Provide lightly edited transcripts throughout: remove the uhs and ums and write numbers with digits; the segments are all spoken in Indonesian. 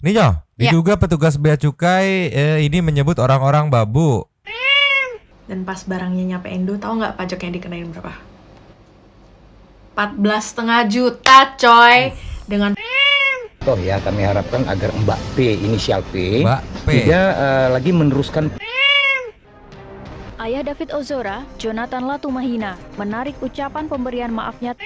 Nih Nyo, Ya. diduga petugas bea cukai ini menyebut orang-orang babu. Dan pas barangnya nyampe Indo, tahu nggak pajaknya dikenain berapa? 14,5 juta, coy. Dengan Toh ya, kami harapkan agar Mbak P, inisial P, Mbak P. tidak lagi meneruskan. Ayah David Ozora, Jonathan Latumahina, menarik ucapan pemberian maafnya.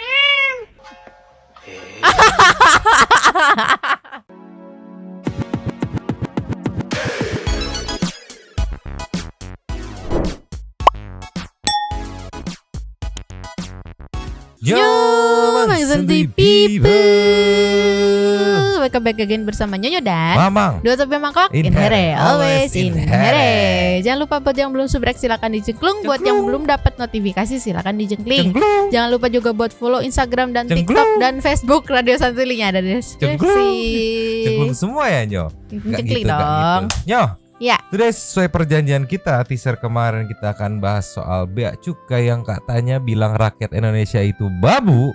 Yo, Bang Santi People. Welcome back again bersama Nyonyo dan Mamang. Dua Topi Mangkok In in here, here, always always in in here. here. Jangan lupa buat yang belum subscribe silakan dijengklung. Buat yang belum dapat notifikasi silakan dijengkling. Cengklung. Jangan lupa juga buat follow Instagram dan Cengklung. TikTok dan Facebook Radio Santulinya ada di deskripsi. Cengklung semua ya Nyo. Cengkling dong. Nyo, Ya. sudah sesuai perjanjian kita, teaser kemarin kita akan bahas soal bea cukai yang katanya bilang rakyat Indonesia itu babu.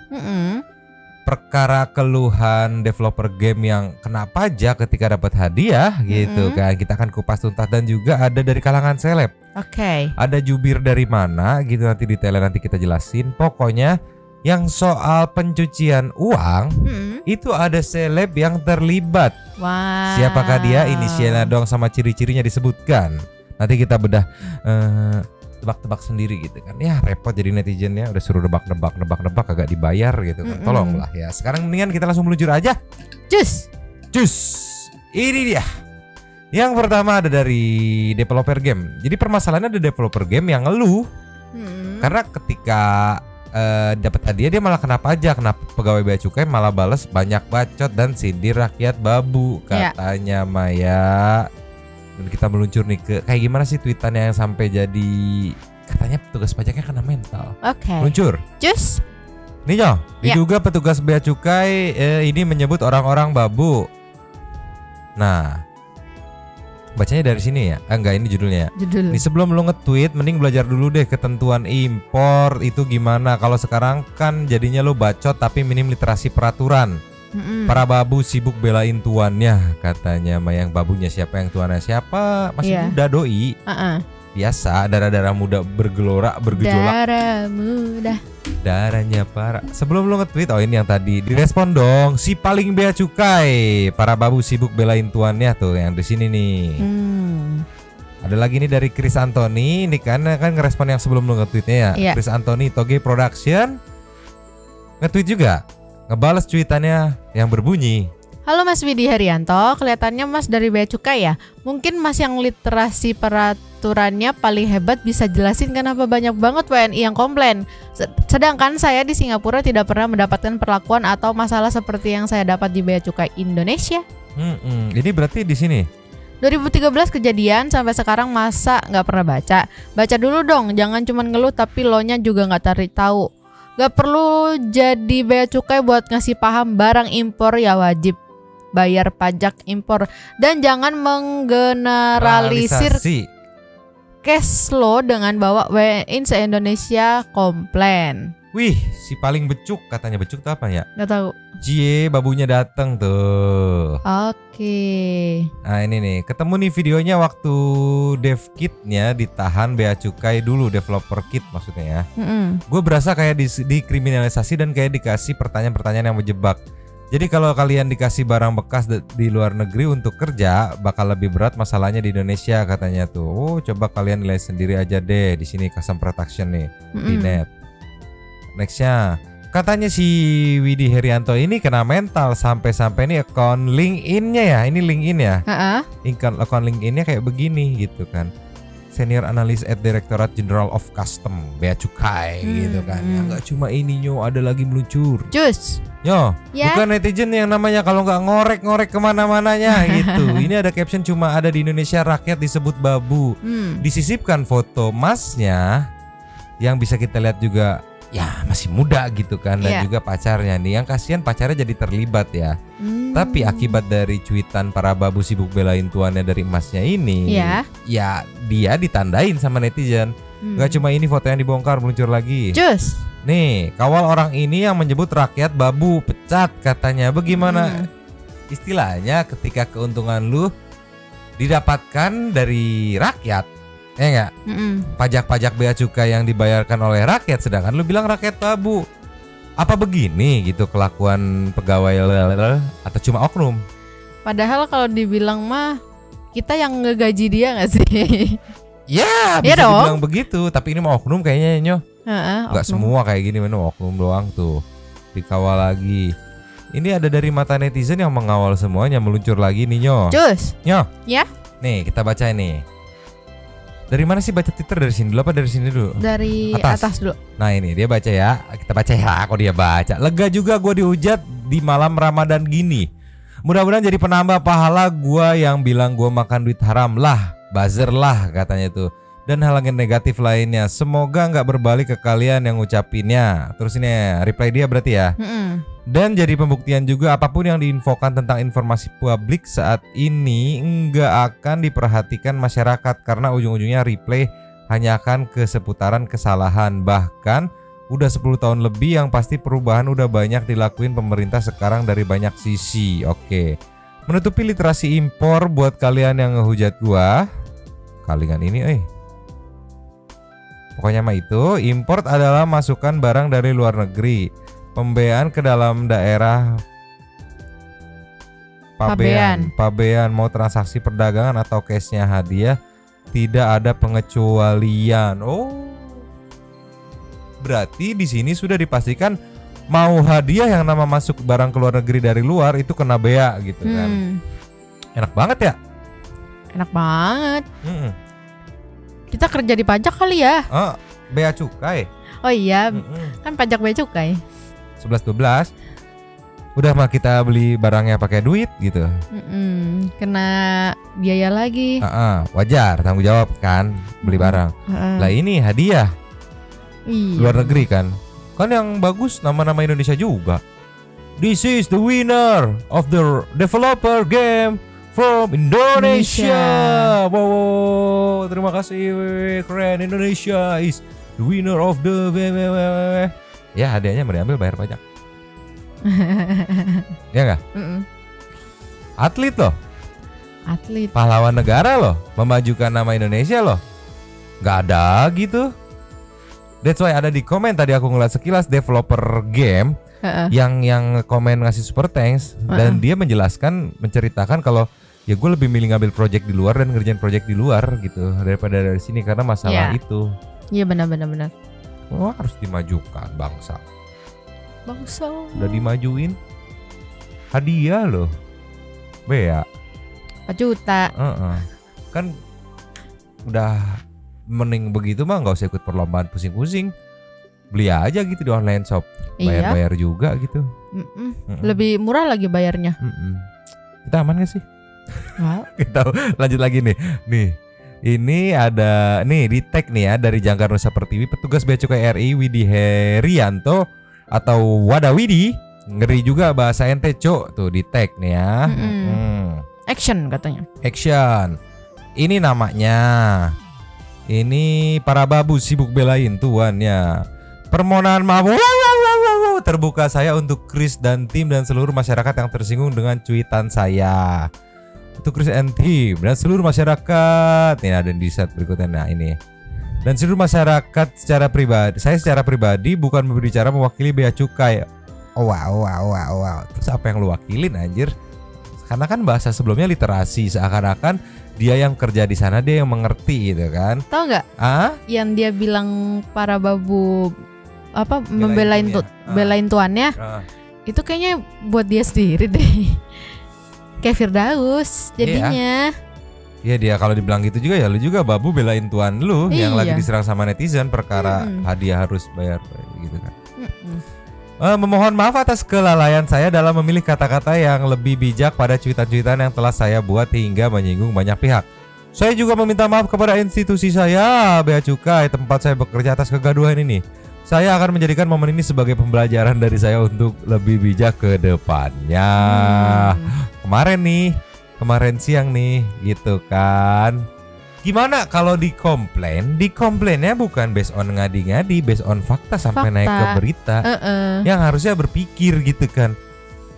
Perkara keluhan developer game yang kena pajak ketika dapat hadiah gitu kan. Kita akan kupas tuntas dan juga ada dari kalangan seleb. Oke. Ada jubir dari mana gitu nanti detailnya nanti kita jelasin. Pokoknya yang soal pencucian uang itu ada seleb yang terlibat. Wow. Siapakah dia? Inisialnya dong sama ciri-cirinya disebutkan. Nanti kita bedah tebak-tebak sendiri gitu kan. Ya repot jadi netizennya udah suruh nebak agak dibayar gitu kan. Tolonglah ya. Sekarang mendingan kita langsung meluncur aja. Cus. Ini dia. Yang pertama ada dari developer game. Jadi permasalahannya ada developer game yang ngeluh karena ketika dapat hadiah dia malah kena pajak. Kena pegawai bea cukai malah bales banyak bacot dan sindir rakyat babu katanya Maya. Dan kita meluncur nih ke kayak gimana sih tweetannya yang sampai jadi katanya petugas pajaknya kena mental. Oke. Luncur. Cus. Nih Nyo, diduga petugas bea cukai ini menyebut orang-orang babu. Nah, bacanya dari sini ya? Enggak, ini judulnya. Judul. Nih sebelum lo nge-tweet mending belajar dulu deh ketentuan impor itu gimana. Kalau sekarang kan jadinya lo bacot tapi minim literasi peraturan. Para babu sibuk belain tuannya katanya. Yang babunya siapa yang tuannya siapa? Masih muda doi. Biasa darah-darah muda bergejolak. Darah muda. Darahnya parah. Sebelum lo nge-tweet, ini yang tadi direspon dong. Si paling bea cukai. Para babu sibuk belain tuannya tuh yang di sini nih. Ada lagi nih dari Chris Anthony. Ini kan ngerespon yang sebelum lo nge-tweetnya ya. Chris Anthony Toge Production nge-tweet juga. Ngebales cuitannya yang berbunyi, Halo Mas Widi Haryanto, kelihatannya Mas dari Bea Cukai ya. Mungkin Mas yang literasi peraturannya paling hebat bisa jelasin kenapa banyak banget WNI yang komplain. Sedangkan saya di Singapura tidak pernah mendapatkan perlakuan atau masalah seperti yang saya dapat di Bea Cukai Indonesia. Ini berarti di sini 2013 kejadian sampai sekarang masa nggak pernah baca. Baca dulu dong, jangan cuma ngeluh tapi lo-nya juga nggak cari tahu. Gak perlu jadi bea cukai buat ngasih paham barang impor ya wajib bayar pajak impor dan jangan menggeneralisir cash lo dengan bawa WNI se-Indonesia komplain. Wih, si paling becuk katanya. Becuk tuh apa ya? Gak tahu. Cie, babunya dateng tuh. Oke. Nah ini nih, ketemu nih videonya waktu dev kitnya ditahan bea cukai dulu, developer kit maksudnya ya. Gue berasa kayak dikriminalisasi dan kayak dikasih pertanyaan-pertanyaan yang menjebak. Jadi kalau kalian dikasih barang bekas di luar negeri untuk kerja, bakal lebih berat masalahnya di Indonesia katanya tuh. Oh, coba kalian nilai sendiri aja deh di sini custom protection nih di net. Nextnya, katanya si Widi Haryanto ini kena mental sampai-sampai nih account LinkedIn-nya ya. Ini LinkedIn ya. Account LinkedIn-nya kayak begini gitu kan. Senior Analyst at Directorate General of Custom Bea Cukai gitu kan. Ya nggak cuma ini Nyo, ada lagi meluncur. Cus. Nyo, bukan netizen yang namanya kalau nggak ngorek-ngorek kemana-mananya gitu. Ini ada caption cuma ada di Indonesia rakyat disebut babu. Disisipkan foto masnya yang bisa kita lihat juga. Ya masih muda gitu kan. Dan juga pacarnya nih. Yang kasihan pacarnya jadi terlibat ya. Tapi akibat dari cuitan para babu sibuk belain tuannya dari emasnya ini, ya dia ditandain sama netizen. Gak cuma ini foto yang dibongkar meluncur lagi. Cus. Nih, kawal orang ini yang menyebut rakyat babu pecat katanya. Bagaimana istilahnya ketika keuntungan lu didapatkan dari rakyat, ya enggak? Pajak-pajak bea cukai yang dibayarkan oleh rakyat, sedangkan lu bilang rakyat babu. Apa begini gitu kelakuan pegawai atau cuma oknum? Padahal kalau dibilang mah kita yang ngegaji dia nggak sih? Ya, Iya bisa dong. dibilang begitu. Tapi ini mah oknum kayaknya, Nyo. Gak oknum. semua kayak gini, memang oknum doang tuh. Dikawal lagi. Ini ada dari mata netizen yang mengawal semuanya, meluncur lagi nih, Nyo. Cus. Nyo. Ya. Nih, kita baca ini. Dari mana sih baca Twitter, dari sini dulu apa dari sini dulu? Dari atas dulu. Nah, ini dia baca ya. Kita baca ya, kok dia baca. Lega juga gue dihujat di malam Ramadan gini. Mudah-mudahan jadi penambah pahala gue yang bilang gue makan duit haram lah, buzzer lah katanya tuh. Dan hal yang negatif lainnya. Semoga nggak berbalik ke kalian yang ngucapinnya. Terus ini reply dia berarti ya. Dan jadi pembuktian juga apapun yang diinfokan tentang informasi publik saat ini nggak akan diperhatikan masyarakat karena ujung-ujungnya replay hanya akan ke seputaran kesalahan. Bahkan udah 10 tahun lebih yang pasti perubahan udah banyak dilakuin pemerintah sekarang dari banyak sisi. Oke. Menutupi literasi impor buat kalian yang ngehujat gua. Kalingan ini pokoknya mah itu, import adalah masukan barang dari luar negeri. Pembeaan ke dalam daerah pabean mau transaksi perdagangan atau cashnya hadiah tidak ada pengecualian. Oh. Berarti di sini sudah dipastikan mau hadiah yang nama masuk barang ke luar negeri dari luar itu kena bea gitu kan. Enak banget ya? Enak banget. Kita kerja di pajak kali ya? Bea cukai. Oh iya, kan pajak bea cukai. 11-12. Udah mah kita beli barangnya pakai duit gitu. Kena biaya lagi. Wajar, tanggung jawab kan beli barang. Lah ini hadiah. Iya. Luar negeri kan. Kan yang bagus nama-nama Indonesia juga. This is the winner of the developer game from Indonesia. Wow, terima kasih, keren. Indonesia is the winner of the ya hadiahnya mau diambil bayar pajak. Ya nggak? Atlet loh. Atlet. Pahlawan negara loh, memajukan nama Indonesia loh. Nggak ada gitu. That's why ada di komen tadi aku ngeliat sekilas developer game yang komen ngasih super thanks dan dia menceritakan kalau ya gue lebih milih ngambil project di luar dan ngerjain project di luar gitu daripada dari sini karena masalah itu. Iya benar. Wah, harus dimajukan bangsa. Udah dimajuin. Hadiah loh. Bea 4 juta. Kan udah mending begitu mah nggak usah ikut perlombaan pusing-pusing. Beli aja gitu di online shop. Bayar-bayar juga gitu. Lebih murah lagi bayarnya. Kita aman gak sih? Kita lanjut lagi nih. Ini ada nih di tag nih ya dari Jangkar Nusa Pertiwi, petugas Bea Cukai RI Widi Herianto atau Wadawidi. Ngeri juga bahasa ente, Cok. Tuh di tag nih ya. Action katanya. Action. Ini namanya. Ini para babu sibuk belain tuannya. Permohonan maaf terbuka saya untuk Chris dan tim dan seluruh masyarakat yang tersinggung dengan cuitan saya. Untuk Chris and tim dan seluruh masyarakat. Ini ada di set berikutnya. Nah ini. Dan seluruh masyarakat secara pribadi. Saya secara pribadi bukan berbicara mewakili bea cukai. Wow. Terus apa yang lu wakilin anjir? Karena kan bahasa sebelumnya literasi, seakan-akan dia yang kerja di sana, dia yang mengerti gitu kan. Tahu nggak? Yang dia bilang para babu membelain belain tuannya. Itu kayaknya buat dia sendiri deh. Kayak Firdaus jadinya. Iya dia kalau dibilang gitu juga ya lu juga babu belain tuan lu yang lagi diserang sama netizen perkara hadiah harus bayar gitu kan. Memohon maaf atas kelalaian saya dalam memilih kata-kata yang lebih bijak pada cuitan-cuitan yang telah saya buat hingga menyinggung banyak pihak. Saya juga meminta maaf kepada institusi saya, Bea Cukai, tempat saya bekerja atas kegaduhan ini. Saya akan menjadikan momen ini sebagai pembelajaran dari saya untuk lebih bijak ke depannya. Kemarin siang nih, gitu kan. Gimana kalau dikomplain? Dikomplainnya bukan based on ngadi-ngadi, based on fakta sampai naik ke berita. Yang harusnya berpikir gitu kan.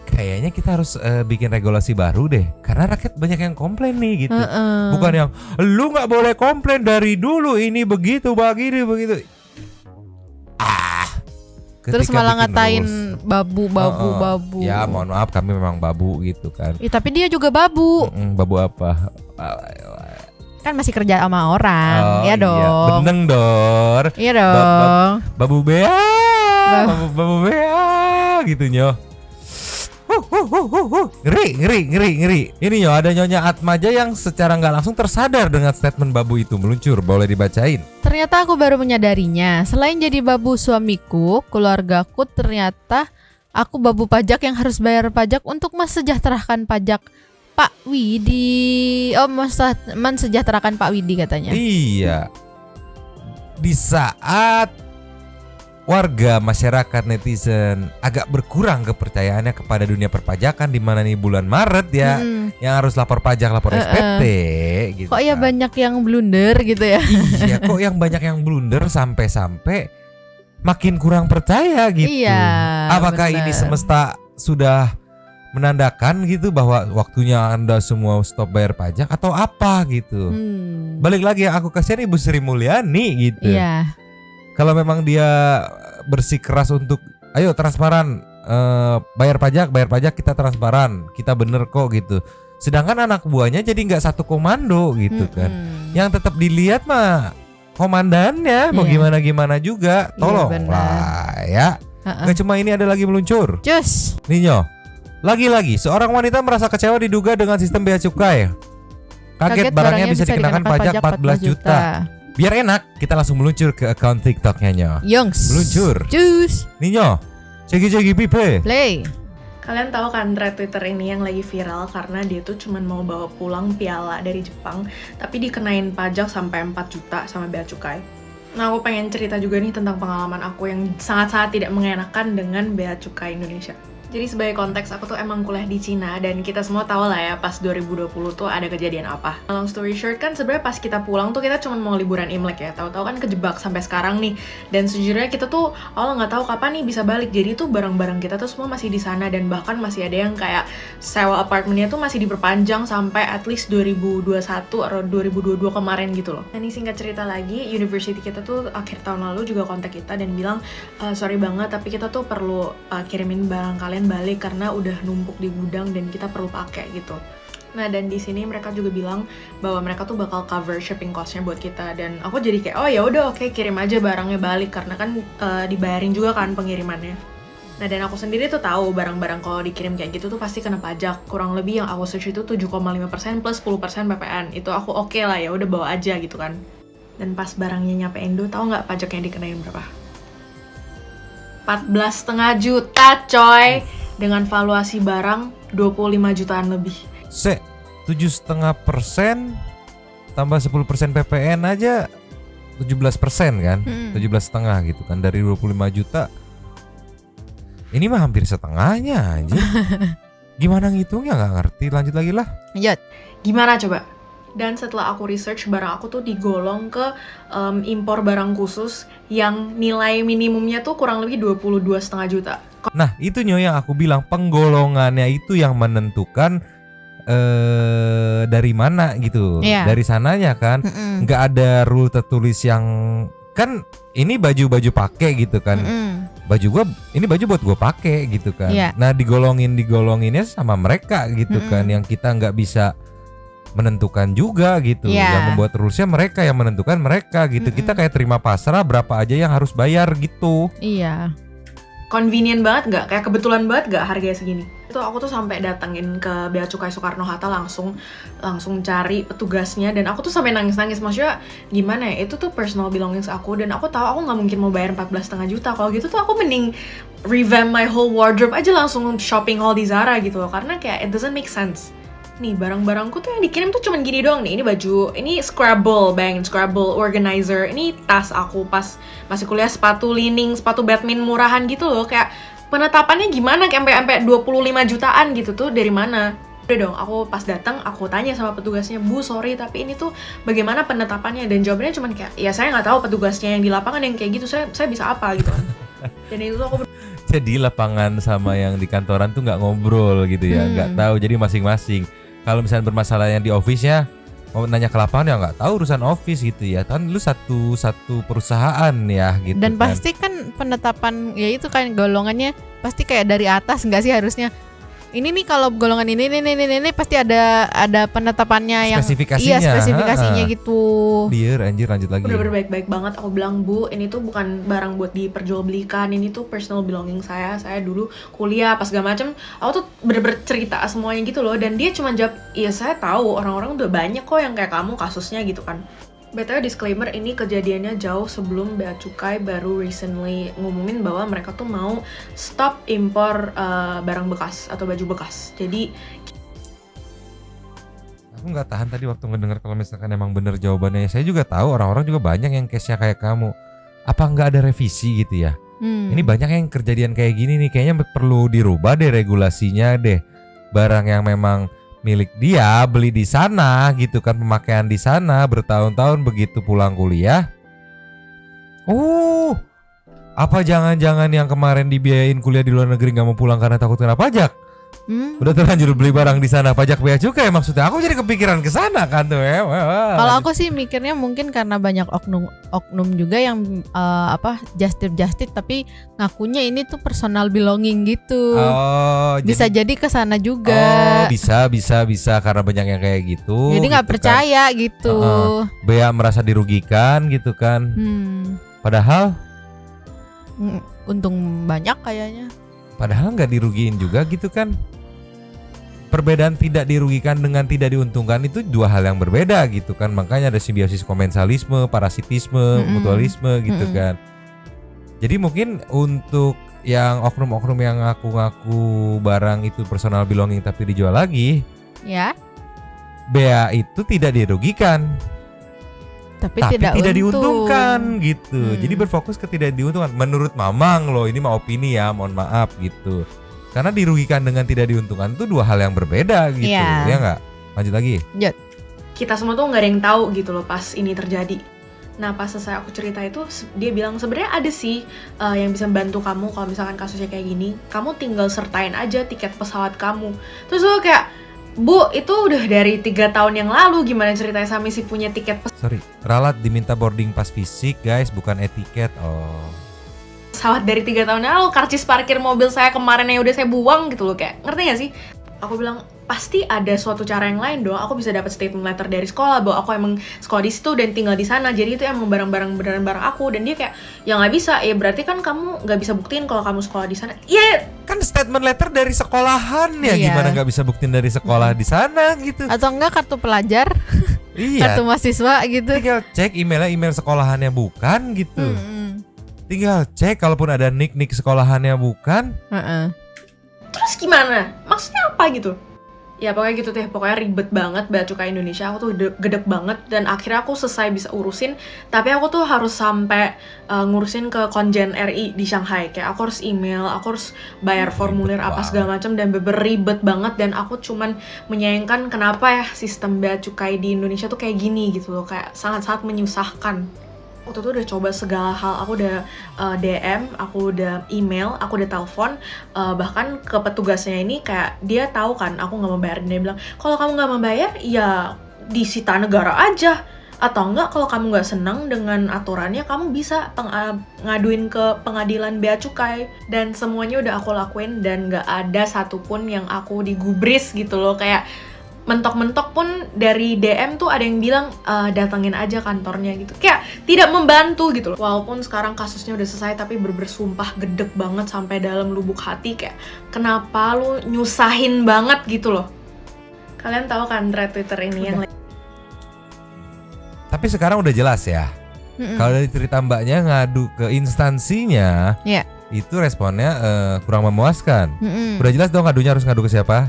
kayaknya kita harus bikin regulasi baru deh, karena rakyat banyak yang komplain nih gitu. Bukan yang lu nggak boleh komplain dari dulu ini begitu begitu. Terus malah ngatain babu. Ya mohon maaf kami memang babu gitu kan. Tapi dia juga babu. Babu apa? Kan masih kerja sama orang, ya dong. Iya. Beneng Dor. Iya dong. Babu bea. Babu bea gitu nyo. Ngeri. Ini nyo, ada Nyonya Atmaja yang secara nggak langsung tersadar dengan statement babu itu meluncur. Boleh dibacain? Ternyata aku baru menyadarinya. Selain jadi babu suamiku, keluargaku, ternyata aku babu pajak yang harus bayar pajak untuk mensejahterakan pajak Pak Widi. Mensejahterakan Pak Widi katanya. Iya. Di saat warga, masyarakat, netizen agak berkurang kepercayaannya kepada dunia perpajakan, di mana nih bulan Maret ya, yang harus lapor pajak, lapor SPT gitu. Kok ya banyak yang blunder gitu ya? Iya, kok yang banyak yang blunder sampai makin kurang percaya gitu. Iya. Apakah ini semesta sudah menandakan gitu bahwa waktunya Anda semua stop bayar pajak atau apa gitu? Balik lagi yang aku kasihan Ibu Sri Mulyani gitu. Iya. Kalau memang dia bersikeras untuk ayo transparan, bayar pajak kita transparan, kita bener kok gitu. Sedangkan anak buahnya jadi nggak satu komando gitu kan. Yang tetap dilihat mah komandannya, mau gimana juga, tolong lah ya. Nggak cuma ini, ada lagi meluncur. Cus. Ninyo, lagi-lagi seorang wanita merasa kecewa diduga dengan sistem bea cukai. Kaget barangnya bisa dikenakan pajak 14 juta. Biar enak, kita langsung meluncur ke account TikToknya Nyo. Yongs. Meluncur. Cus. Ninyo, cegi pipe. Play. Kalian tahu kan thread Twitter ini yang lagi viral karena dia tuh cuman mau bawa pulang piala dari Jepang, tapi dikenain pajak sampai 4 juta sama bea cukai. Nah, aku pengen cerita juga nih tentang pengalaman aku yang sangat-sangat tidak mengenakan dengan bea cukai Indonesia. Jadi sebagai konteks, aku tuh emang kuliah di Cina dan kita semua tahu lah ya pas 2020 tuh ada kejadian apa. Long story short kan sebenarnya pas kita pulang tuh kita cuma mau liburan Imlek ya, tahu-tahu kan kejebak sampai sekarang nih. Dan sejujurnya kita tuh awal nggak tahu kapan nih bisa balik. Jadi tuh barang-barang kita tuh semua masih di sana dan bahkan masih ada yang kayak sewa apartemennya tuh masih diperpanjang sampai at least 2021 atau 2022 kemarin gitu loh. Nah, ini singkat cerita lagi, university kita tuh akhir tahun lalu juga kontak kita dan bilang sorry banget tapi kita tuh perlu kirimin barang kalian balik karena udah numpuk di gudang dan kita perlu pakai gitu. Nah, dan di sini mereka juga bilang bahwa mereka tuh bakal cover shipping cost-nya buat kita dan aku jadi kayak oh ya udah oke, kirim aja barangnya balik karena kan dibayarin juga kan pengirimannya. Nah, dan aku sendiri tuh tahu barang-barang kalau dikirim kayak gitu tuh pasti kena pajak. Kurang lebih yang aku search itu 7,5% plus 10% PPN. Itu aku oke lah ya udah bawa aja gitu kan. Dan pas barangnya nyampe Indo, tahu nggak pajaknya dikenain berapa? 14,5 juta coy, dengan valuasi barang 25 jutaan lebih. 7,5% tambah 10% PPN aja 17% kan, 17,5 gitu kan dari 25 juta. Ini mah hampir setengahnya anjir. Gimana ngitungnya nggak ngerti, lanjut lagi lah. Lanjut. Gimana coba? Dan setelah aku research, barang aku tuh digolong ke impor barang khusus yang nilai minimumnya tuh kurang lebih 22,5 juta. Nah itu Nyo yang aku bilang, penggolongannya itu yang menentukan dari mana gitu, dari sananya kan. Nggak ada rule tertulis yang kan ini baju pakai gitu kan. Baju gua ini baju buat gua pakai gitu kan. Nah digolonginnya sama mereka gitu kan, yang kita nggak bisa menentukan juga gitu. Yang membuat rulesnya mereka, yang menentukan mereka gitu. Kita kayak terima pasrah berapa aja yang harus bayar gitu. Iya. Convenient banget nggak? Kayak kebetulan banget nggak harganya segini? Itu aku tuh sampai datengin ke Bea Cukai Soekarno-Hatta langsung cari petugasnya dan aku tuh sampai nangis-nangis. Maksudnya gimana ya? Itu tuh personal belongings aku dan aku tahu aku nggak mungkin mau bayar 14,5 juta. Kalau gitu tuh aku mending revamp my whole wardrobe aja, langsung shopping haul di Zara gitu loh. Karena kayak it doesn't make sense. Nih barang-barangku tuh yang dikirim tuh cuman gini doang nih. Ini baju, ini Scrabble bag, Scrabble organizer. Ini tas aku pas masih kuliah, sepatu lining, sepatu badminton murahan gitu loh. Kayak penetapannya gimana kayak sampai 25 jutaan gitu tuh dari mana? Udah dong, aku pas datang aku tanya sama petugasnya, "Bu, sorry tapi ini tuh bagaimana penetapannya?" Dan jawabannya cuman kayak, "Ya saya nggak tahu petugasnya yang di lapangan yang kayak gitu. Saya bisa apa gitu kan." Dan itu tuh aku Jadi lapangan sama yang di kantoran tuh nggak ngobrol gitu ya, nggak tahu. Jadi masing-masing. Kalau misalnya bermasalah yang di office-nya, mau nanya ke lapangan ya nggak tahu urusan office gitu ya. Kan lu satu perusahaan ya gitu. Dan kan. pasti kan penetapan ya itu kan golongannya pasti kayak dari atas nggak sih harusnya? Ini nih kalau golongan ini pasti ada penetapannya yang Spesifikasinya. Iya, spesifikasinya gitu. Biar anjir lanjut lagi. Bener-bener baik-baik banget. Aku bilang, Bu, ini tuh bukan barang buat diperjualbelikan, ini tuh personal belonging saya dulu kuliah pas segala macem. Aku tuh bener-bener cerita semuanya gitu loh. Dan dia cuma jawab, iya saya tahu, orang-orang udah banyak kok yang kayak kamu kasusnya gitu kan. BTW disclaimer, ini kejadiannya jauh sebelum Bea Cukai baru recently ngumumin bahwa mereka tuh mau stop impor barang bekas atau baju bekas. Jadi Aku nggak tahan tadi waktu ngedengar kalau misalkan emang bener jawabannya. Saya juga tahu orang-orang juga banyak yang case-nya kayak kamu. Apa nggak ada revisi gitu ya? Ini banyak yang kejadian kayak gini nih. Kayaknya perlu dirubah deh regulasinya deh. Barang yang memang milik dia, beli di sana gitu kan, pemakaian di sana bertahun-tahun, begitu pulang kuliah. Apa jangan-jangan yang kemarin dibiayain kuliah di luar negeri nggak mau pulang karena takut kena pajak? Udah terlanjur beli barang di sana, pajak bea cukai maksudnya. Aku jadi kepikiran ke sana kan tuh ya. Kalau aku sih mikirnya mungkin karena banyak oknum juga yang just tip tapi ngakunya ini tuh personal belonging gitu. Bisa jadi ke sana juga. Bisa karena banyak yang kayak gitu. Jadi nggak gitu percaya kan. Gitu. Bea merasa dirugikan gitu kan. Padahal untung banyak kayaknya. Padahal nggak dirugiin juga gitu kan. Perbedaan tidak dirugikan dengan tidak diuntungkan itu dua hal yang berbeda gitu kan. Makanya ada simbiosis komensalisme, parasitisme, mutualisme gitu kan. Jadi mungkin untuk yang oknum-oknum yang ngaku-ngaku barang itu personal belonging tapi dijual lagi, ya, bea itu tidak dirugikan. Tapi tidak diuntungkan gitu. Jadi berfokus ke tidak diuntungkan. Menurut Mamang loh, ini mah opini ya, mohon maaf gitu. Karena dirugikan dengan tidak diuntungkan itu dua hal yang berbeda gitu. Ya nggak? Lanjut lagi. Kita semua tuh nggak ada yang tahu gitu loh pas ini terjadi. Nah pas selesai aku cerita itu, dia bilang sebenarnya ada sih yang bisa bantu kamu kalau misalkan kasusnya kayak gini. Kamu tinggal sertain aja tiket pesawat kamu. Terus lo kayak, Bu, itu udah dari 3 tahun yang lalu, gimana ceritanya Sami sih punya tiket Sorry, ralat diminta boarding pass fisik guys, bukan etiket. pesawat dari 3 tahun yang lalu, karcis parkir mobil saya kemarin yang udah saya buang gitu loh, kayak ngerti gak sih? Aku bilang, pasti ada suatu cara yang lain dong, aku bisa dapat statement letter dari sekolah bahwa aku emang sekolah di situ dan tinggal di sana, jadi itu emang barang-barang aku. Dan dia kayak, ya nggak bisa, ya berarti kan kamu nggak bisa buktiin kalau kamu sekolah di sana. Iya, kan statement letter dari sekolahan ya, gimana nggak bisa buktiin dari sekolah di sana gitu? Atau enggak kartu pelajar, kartu mahasiswa gitu. Tinggal cek email sekolahannya bukan gitu. Tinggal cek kalaupun ada nick sekolahannya bukan. Terus gimana? Maksudnya apa gitu? Ya pokoknya gitu deh, pokoknya ribet banget Bea Cukai Indonesia. Aku tuh gedek banget dan akhirnya aku selesai bisa urusin. Tapi aku tuh harus sampai ngurusin ke Konjen RI di Shanghai. Kayak aku harus email, aku harus bayar formulir apa segala macam dan ribet banget. Dan aku cuman menyayangkan kenapa ya sistem Bea Cukai di Indonesia tuh kayak gini gitu loh. Kayak sangat-sangat menyusahkan. Waktu itu udah coba segala hal, aku udah DM, aku udah email, aku udah telepon, bahkan ke petugasnya ini kayak dia tahu kan aku nggak mau bayar. Dia bilang kalau kamu nggak mau bayar ya disita negara aja, atau enggak kalau kamu nggak senang dengan aturannya kamu bisa ngaduin ke pengadilan Bea Cukai. Dan semuanya udah aku lakuin dan nggak ada satupun yang aku digubris gitu loh. Kayak mentok-mentok pun dari DM tuh ada yang bilang datengin aja kantornya gitu. Kayak tidak membantu gitu loh. Walaupun sekarang kasusnya udah selesai tapi bersumpah gedek banget sampai dalam lubuk hati. Kayak kenapa lu nyusahin banget gitu loh. Kalian tahu kan thread Twitter ini yang Tapi sekarang udah jelas ya. Kalau dari cerita mbaknya ngadu ke instansinya, itu responnya kurang memuaskan. Udah jelas dong ngadunya harus ngadu ke siapa?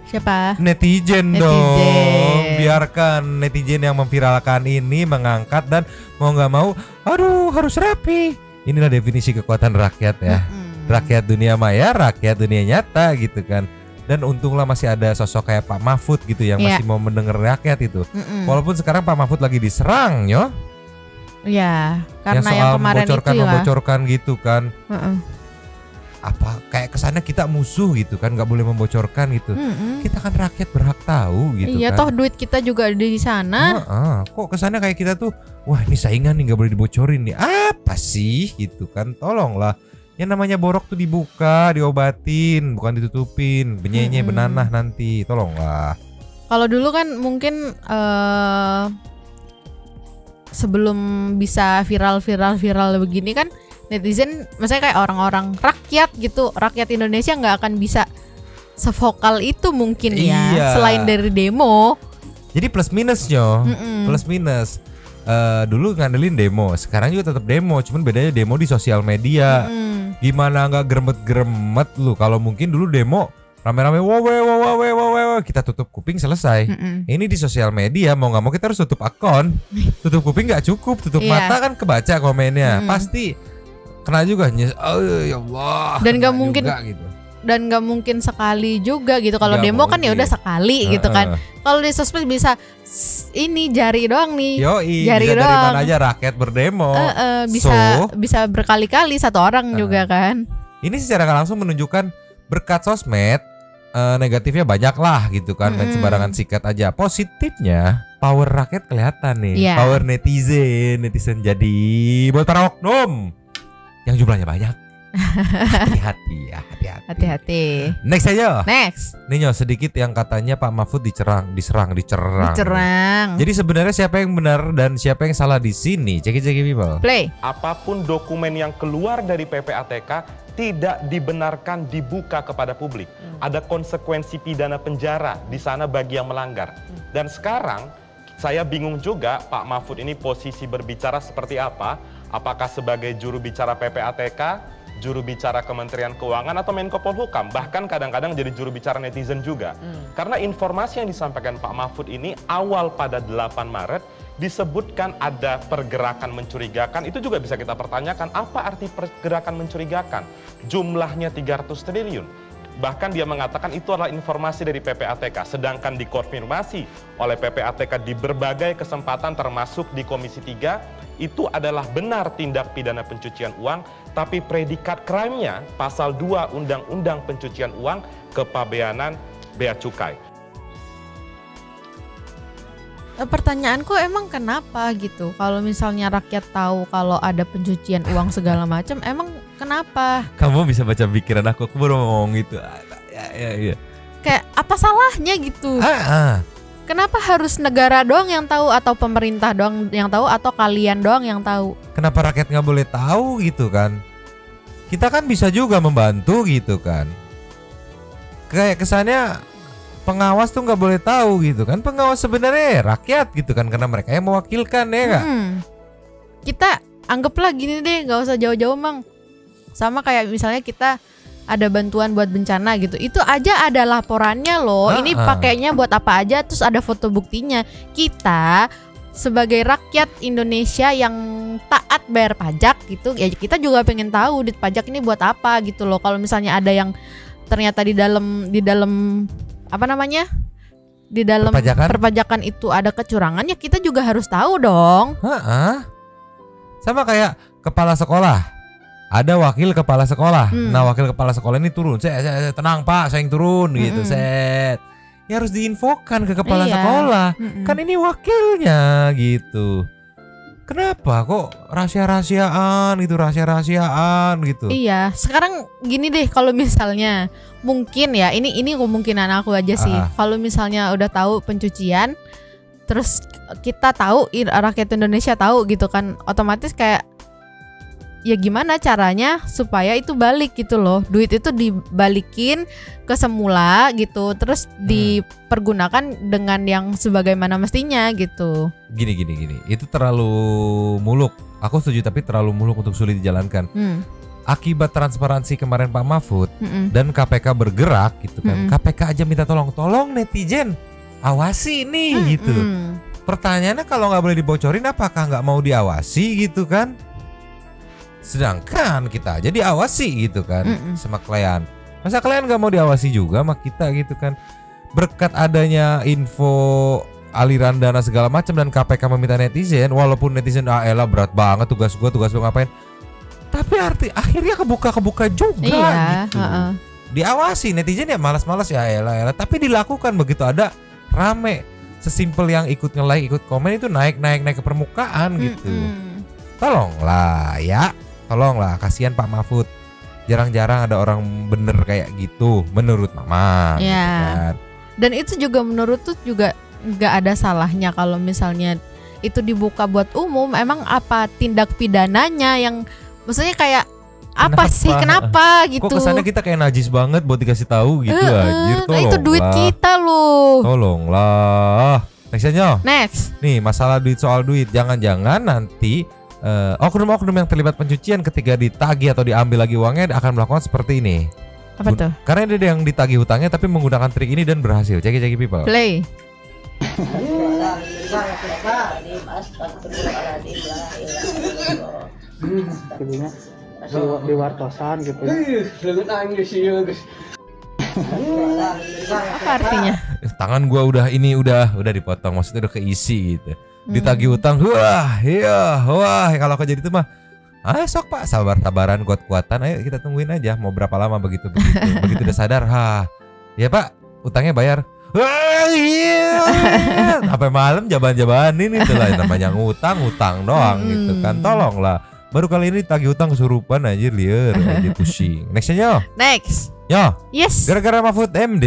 Siapa? Netizen dong. Biarkan netizen yang memviralkan ini mengangkat dan mau nggak mau, aduh harus rapi. Inilah definisi kekuatan rakyat ya. Rakyat dunia maya, rakyat dunia nyata gitu kan. Dan untunglah masih ada sosok kayak Pak Mahfud gitu yang masih mau mendengar rakyat itu. Walaupun sekarang Pak Mahfud lagi diserang yo. Iya, karena yang kemarin itu membocorkan gitu kan. apa kayak kesannya kita musuh gitu kan, nggak boleh membocorkan gitu. Kita kan rakyat berhak tahu gitu iya, kan. toh duit kita juga ada di sana. Kok kesannya kayak kita tuh wah ini saingan nih nggak boleh dibocorin nih, apa sih gitu kan. Tolonglah, yang namanya borok tuh dibuka, diobatin, bukan ditutupin, benyenye benanah nanti. Tolonglah. Kalau dulu kan mungkin sebelum bisa viral begini kan, netizen, maksudnya kayak orang-orang rakyat gitu, rakyat Indonesia nggak akan bisa sevokal itu mungkin ya, Iya. selain dari demo. Jadi plus minusnya, plus minus. Dulu ngandelin demo, sekarang juga tetap demo, cuman bedanya demo di sosial media. Gimana nggak gremet-gremet lu? Kalau mungkin dulu demo rame-rame, wawe, kita tutup kuping selesai. Ini di sosial media mau nggak mau kita harus tutup akun, tutup kuping nggak cukup, tutup Iya. mata kan kebaca komennya, pasti kena juga. Oh ya Allah. Dan nggak kena mungkin juga, gitu. Dan nggak mungkin sekali juga gitu. Kalau Nggak demo kan ya mungkin. udah sekali gitu kan. Kalau di sosmed bisa ini jari doang nih. Yoi, Jari bisa dari doang. mana aja rakyat berdemo. Bisa berkali-kali satu orang juga kan. Ini secara nggak langsung menunjukkan berkat sosmed negatifnya banyak lah gitu kan, main sembarangan sikat aja. Positifnya power rakyat kelihatan nih, Iya. power netizen jadi buat para oknum yang jumlahnya banyak. Hati-hati ya, hati-hati. Hati-hati. Next aja. Next. Nih Nyo, sedikit yang katanya Pak Mahfud diserang. Dicerang. Jadi sebenarnya siapa yang benar dan siapa yang salah di sini? Ceki people. Play. Apapun dokumen yang keluar dari PPATK tidak dibenarkan dibuka kepada publik. Ada konsekuensi pidana penjara di sana bagi yang melanggar. Dan sekarang saya bingung juga Pak Mahfud ini posisi berbicara seperti apa? Apakah sebagai juru bicara PPATK, juru bicara Kementerian Keuangan atau Menko Polhukam, bahkan kadang-kadang jadi juru bicara netizen juga. Karena informasi yang disampaikan Pak Mahfud ini awal pada 8 Maret disebutkan ada pergerakan mencurigakan. Itu juga bisa kita pertanyakan, apa arti pergerakan mencurigakan? Jumlahnya 300 triliun. Bahkan dia mengatakan itu adalah informasi dari PPATK, sedangkan dikonfirmasi oleh PPATK di berbagai kesempatan termasuk di Komisi 3, itu adalah benar tindak pidana pencucian uang, tapi predikat crime-nya pasal 2 Undang-Undang Pencucian Uang kepabeanan bea cukai. Pertanyaanku emang kenapa gitu? Kalau misalnya rakyat tahu kalau ada pencucian uang segala macam, emang kenapa? Kamu bisa baca pikiran aku baru mau ngomong gitu. Ya. Kayak apa salahnya gitu? Kenapa harus negara doang yang tahu, atau pemerintah doang yang tahu, atau kalian doang yang tahu? Kenapa rakyat nggak boleh tahu gitu kan? Kita kan bisa juga membantu gitu kan. Kayak kesannya pengawas tuh nggak boleh tahu gitu kan. Pengawas sebenarnya rakyat gitu kan, karena mereka yang mewakilkan ya nggak? Kita anggaplah gini deh, nggak usah jauh-jauh Mang. Sama kayak misalnya kita ada bantuan buat bencana gitu, itu aja ada laporannya loh. Ini pakainya buat apa aja, terus ada foto buktinya. Kita sebagai rakyat Indonesia yang taat bayar pajak gitu, ya kita juga pengen tahu duit pajak ini buat apa gitu loh. Kalau misalnya ada yang ternyata di dalam apa namanya, di dalam perpajakan itu ada kecurangan, ya kita juga harus tahu dong. Sama kayak kepala sekolah. Ada wakil kepala sekolah. Nah, wakil kepala sekolah ini turun. Saya tenang Pak, saya yang turun gitu. Ya harus diinfokan ke kepala sekolah. Kan ini wakilnya gitu. Kenapa kok rahasia-rahasiaan gitu? Iya, sekarang gini deh, kalau misalnya mungkin ya, ini kemungkinan aku aja sih. Kalau misalnya udah tahu pencucian, terus kita tahu, rakyat Indonesia tahu gitu kan, otomatis kayak ya gimana caranya supaya itu balik gitu loh, duit itu dibalikin ke semula gitu, terus dipergunakan dengan yang sebagaimana mestinya gitu. Gini, itu terlalu muluk. Aku setuju, tapi terlalu muluk untuk sulit dijalankan. Akibat transparansi kemarin Pak Mahfud dan KPK bergerak gitu kan, KPK aja minta tolong netizen awasi nih gitu. Pertanyaannya kalau nggak boleh dibocorin, apakah nggak mau diawasi gitu kan? Sedangkan kita aja diawasi gitu kan sama klien. Masa klien gak mau diawasi juga sama kita gitu kan? Berkat adanya info aliran dana segala macam dan KPK meminta netizen, walaupun netizen elah berat banget tugas lu ngapain? Tapi akhirnya kebuka juga Iya, gitu. heeh. Diawasi netizen ya malas-malas ya elah, tapi dilakukan begitu ada rame. Sesimpel yang ikut nge-like, ikut komen itu naik ke permukaan gitu. Tolonglah, kasihan Pak Mahfud. Jarang-jarang ada orang bener kayak gitu menurut Mama. Iya. Gitu kan. Dan itu juga menurut tuh juga nggak ada salahnya kalau misalnya itu dibuka buat umum. Emang apa tindak pidananya yang maksudnya kayak apa sih, kenapa gitu? Kok kesannya kita kayak najis banget buat dikasih tahu gitu anjir. Nah itu duit kita loh. Tolonglah. Nextnya. Next. Nih masalah soal duit. Jangan-jangan nanti oknum-oknum yang terlibat pencucian ketika ditagih atau diambil lagi uangnya akan melakukan seperti ini. Apa tuh? Karena ada yang ditagih hutangnya tapi menggunakan trik ini dan berhasil. Ceki people. Play. Di wartosan gitu. Apa artinya? Tangan gua udah dipotong, maksudnya udah keisi gitu. Ditagih hutang, wah kalau kejadian itu mah sok Pak, sabaran kuat-kuatan, ayo kita tungguin aja mau berapa lama begitu begitu udah sadar, ya Pak utangnya bayar, iya sampai malam jaban-jabanin itu lah namanya ngutang doang gitu kan. Tolonglah, baru kali ini tagih hutang kesurupan aja liar aja pusing. Nextnya Next. Yes. Gara-gara Mahfud MD,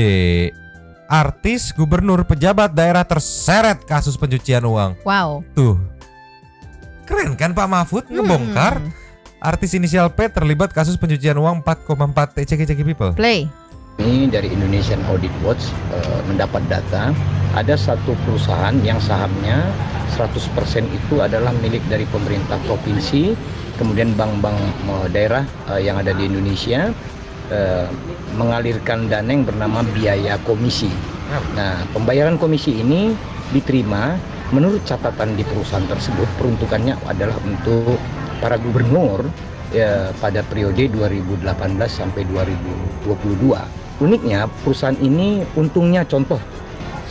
artis, gubernur, pejabat daerah terseret kasus pencucian uang. Wow. Tuh, keren kan Pak Mahfud ngebongkar artis inisial P terlibat kasus pencucian uang 4,4 T. Ceki people. Play. Ini dari Indonesian Audit Watch mendapat data ada satu perusahaan yang sahamnya 100% itu adalah milik dari pemerintah provinsi, kemudian bank-bank daerah yang ada di Indonesia mengalirkan dana yang bernama biaya komisi. Nah, pembayaran komisi ini diterima menurut catatan di perusahaan tersebut peruntukannya adalah untuk para gubernur pada periode 2018 sampai 2022. Uniknya perusahaan ini untungnya contoh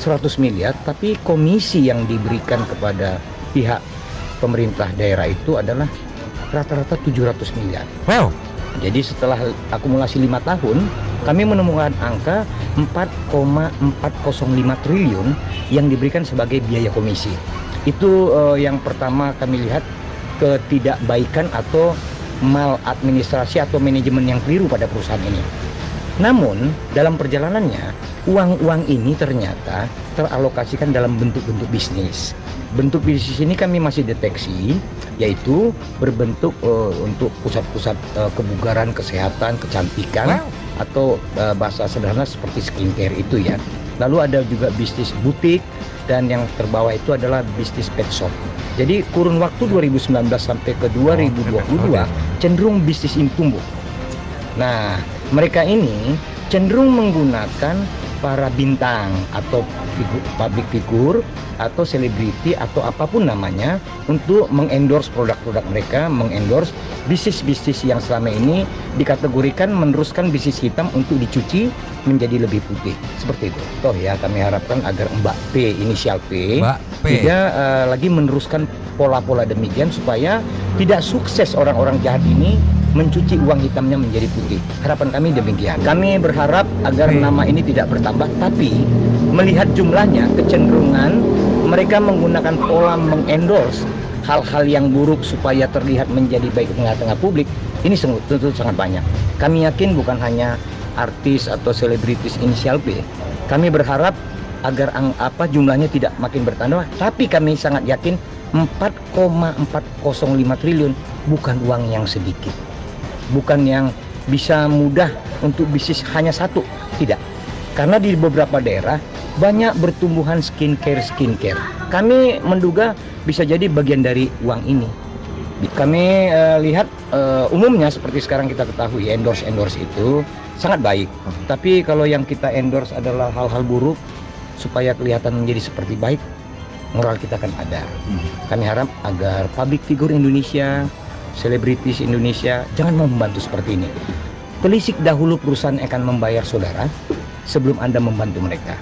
100 miliar, tapi komisi yang diberikan kepada pihak pemerintah daerah itu adalah rata-rata 700 miliar. Wow. Jadi setelah akumulasi 5 tahun, kami menemukan angka 4,405 triliun yang diberikan sebagai biaya komisi. Itu yang pertama kami lihat ketidakbaikan atau maladministrasi atau manajemen yang keliru pada perusahaan ini. Namun dalam perjalanannya, uang-uang ini ternyata teralokasikan dalam bentuk-bentuk bisnis. Bentuk bisnis ini kami masih deteksi, yaitu berbentuk untuk pusat-pusat kebugaran, kesehatan, kecantikan, atau bahasa sederhana seperti skincare itu ya. Lalu ada juga bisnis butik, dan yang terbawah itu adalah bisnis pet shop. Jadi kurun waktu 2019 sampai ke 2022 cenderung bisnis ini tumbuh. Nah, mereka ini cenderung menggunakan para bintang atau public figure atau selebriti atau apapun namanya untuk mengendorse produk-produk mereka, mengendorse bisnis-bisnis yang selama ini dikategorikan meneruskan bisnis hitam untuk dicuci menjadi lebih putih. Seperti itu. Toh ya, kami harapkan agar Mbak P, inisial P, tidak lagi meneruskan pola-pola demikian supaya tidak sukses orang-orang jahat ini mencuci uang hitamnya menjadi putih. Harapan kami demikian. Kami berharap agar nama ini tidak bertambah, tapi melihat jumlahnya, kecenderungan mereka menggunakan pola mengendorse hal-hal yang buruk supaya terlihat menjadi baik di tengah-tengah publik. Ini tentu sangat banyak. Kami yakin bukan hanya artis atau selebritis inisial P. Kami berharap agar jumlahnya tidak makin bertambah, tapi kami sangat yakin 4,405 triliun bukan uang yang sedikit. Bukan yang bisa mudah untuk bisnis hanya satu, tidak. Karena di beberapa daerah banyak bertumbuhan skincare. Kami menduga bisa jadi bagian dari uang ini. Kami lihat umumnya seperti sekarang kita ketahui endorse itu sangat baik. Tapi kalau yang kita endorse adalah hal-hal buruk supaya kelihatan menjadi seperti baik, moral kita akan ada. Kami harap agar public figure Indonesia, selebritis Indonesia jangan mau membantu seperti ini. Telisik dahulu perusahaan akan membayar saudara sebelum Anda membantu mereka.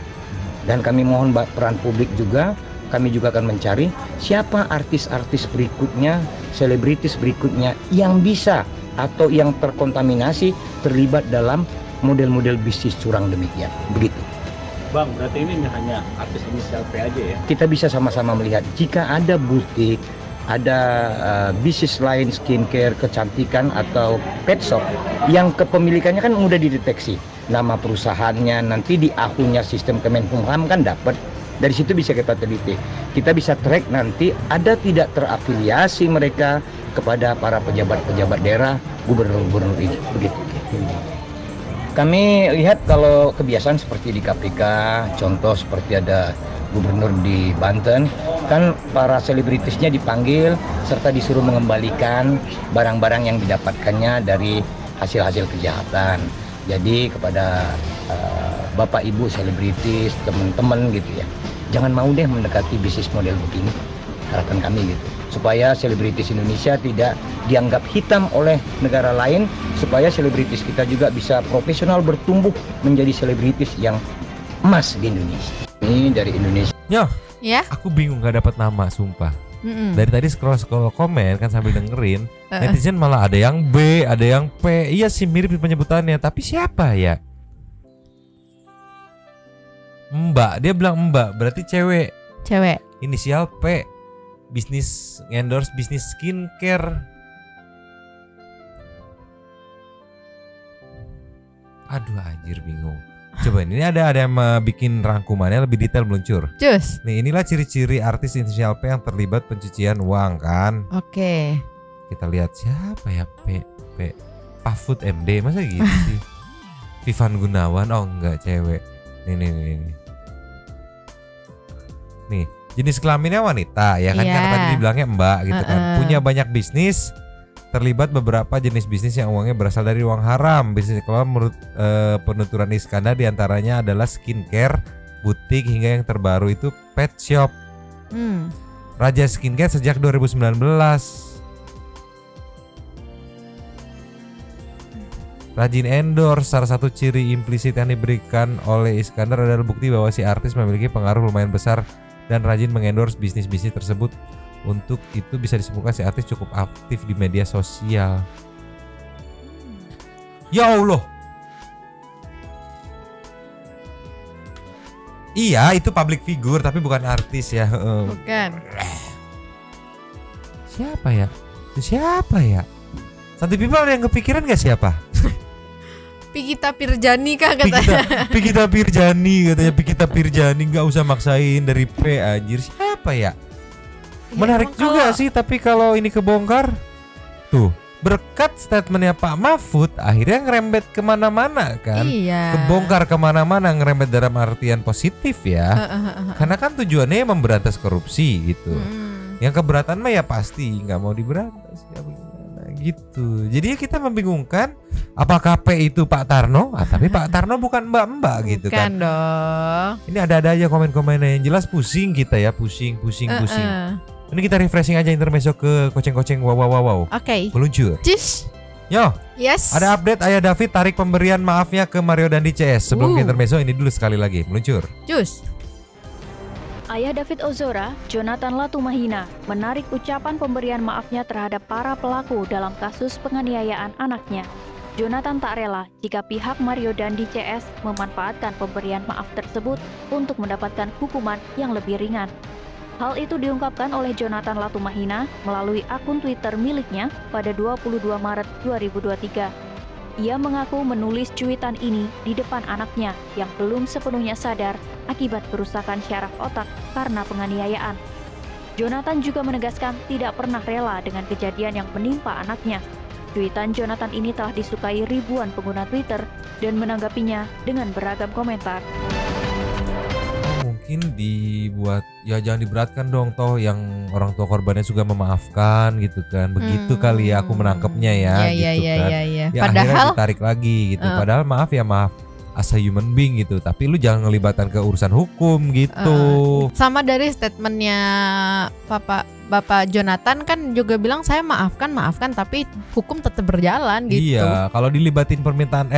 Dan kami mohon peran publik juga. Kami juga akan mencari siapa artis-artis berikutnya, selebritis berikutnya yang bisa atau yang terkontaminasi terlibat dalam model-model bisnis curang demikian. Begitu. Bang, berarti ini hanya artis inisial P aja ya? Kita bisa sama-sama melihat jika ada butik, ada bisnis lain skincare, kecantikan atau pet shop yang kepemilikannya kan mudah dideteksi. Nama perusahaannya nanti di akunnya sistem Kemenkumham kan dapat. Dari situ bisa kita teliti. Kita bisa track nanti ada tidak terafiliasi mereka kepada para pejabat-pejabat daerah, gubernur-gubernur ini. Begitu. Kami lihat kalau kebiasaan seperti di KPK, contoh seperti ada gubernur di Banten, kan para selebritisnya dipanggil serta disuruh mengembalikan barang-barang yang didapatkannya dari hasil-hasil kejahatan. Jadi kepada Bapak Ibu selebritis, teman-teman gitu ya, jangan mau deh mendekati bisnis model begini. Harapan kami gitu, supaya selebritis Indonesia tidak dianggap hitam oleh negara lain, supaya selebritis kita juga bisa profesional bertumbuh menjadi selebritis yang emas di Indonesia. Ini dari Indonesia. Ya. Aku bingung gak dapat nama, sumpah. Dari tadi scroll komen kan sambil dengerin, netizen malah ada yang B, ada yang P. Iya sih mirip penyebutannya, tapi siapa ya? Mbak, dia bilang Mbak, berarti cewek. Inisial P. Bisnis endorse bisnis skincare. Aduh anjir bingung. Coba ini ada yang bikin rangkumannya lebih detail meluncur. Cus. Nih inilah ciri-ciri artis inisial P yang terlibat pencucian uang kan. Oke. Kita lihat siapa ya P. Pafut MD masa gitu sih. Vivan Gunawan, oh enggak cewek. Nih. Nih, jenis kelaminnya wanita ya kan, karena tadi dibilangnya Mbak gitu kan. Punya banyak bisnis, terlibat beberapa jenis bisnis yang uangnya berasal dari uang haram. Bisnis kalau menurut penuturan Iskandar diantaranya adalah skincare, butik, hingga yang terbaru itu pet shop. Raja skincare sejak 2019. Rajin endorse, salah satu ciri implisit yang diberikan oleh Iskandar adalah bukti bahwa si artis memiliki pengaruh lumayan besar dan rajin mengendorse bisnis-bisnis tersebut. Untuk itu bisa disimpulkan si artis cukup aktif di media sosial. Ya Allah. Iya, itu public figure tapi bukan artis ya. Bukan. Siapa ya? Itu siapa ya? Santi People ada yang kepikiran gak siapa? Pikita Pirjani kah katanya? Pikita Pirjani katanya. Pikita Pirjani, nggak usah maksain dari P anjir. Siapa ya? Menarik juga sih, tapi kalau ini kebongkar, tuh berkat statementnya Pak Mahfud akhirnya ngerembet kemana-mana kan. Iya. Kebongkar kemana-mana, ngerembet dalam artian positif ya. Karena kan tujuannya memberantas korupsi gitu. Yang keberatan mah ya pasti nggak mau diberantas ya gitu. Jadi kita membingungkan apakah P itu Pak Tarno, tapi Pak Tarno bukan mbak-mbak gitu kan. Bukan dong. Ini ada aja komen-komennya yang jelas pusing kita ya, pusing. Ini kita refreshing aja intermezzo ke koceng-koceng wow. Oke. Meluncur. Cus. Yo. Yes. Ada update Ayah David tarik pemberian maafnya ke Mario Dandi CS. Sebelum ke intermezzo ini dulu sekali lagi meluncur. Cus. Ayah David Ozora, Jonathan Latumahina, menarik ucapan pemberian maafnya terhadap para pelaku dalam kasus penganiayaan anaknya. Jonathan tak rela jika pihak Mario Dandi CS memanfaatkan pemberian maaf tersebut untuk mendapatkan hukuman yang lebih ringan. Hal itu diungkapkan oleh Jonathan Latumahina melalui akun Twitter miliknya pada 22 Maret 2023. Ia mengaku menulis cuitan ini di depan anaknya yang belum sepenuhnya sadar akibat kerusakan syaraf otak karena penganiayaan. Jonathan juga menegaskan tidak pernah rela dengan kejadian yang menimpa anaknya. Cuitan Jonathan ini telah disukai ribuan pengguna Twitter dan menanggapinya dengan beragam komentar. Mungkin dibuat ya jangan diberatkan dong, toh yang orang tua korbannya juga memaafkan gitu kan. Begitu kali ya aku menangkapnya ya gitu kan. Iya. Ya Padahal akhirnya ditarik lagi gitu. Padahal maaf as a human being gitu. Tapi lu jangan ngelibatkan ke urusan hukum gitu. sama dari statementnya Bapak Jonathan kan juga bilang saya maafkan tapi hukum tetap berjalan gitu. Iya, kalau dilibatin permintaan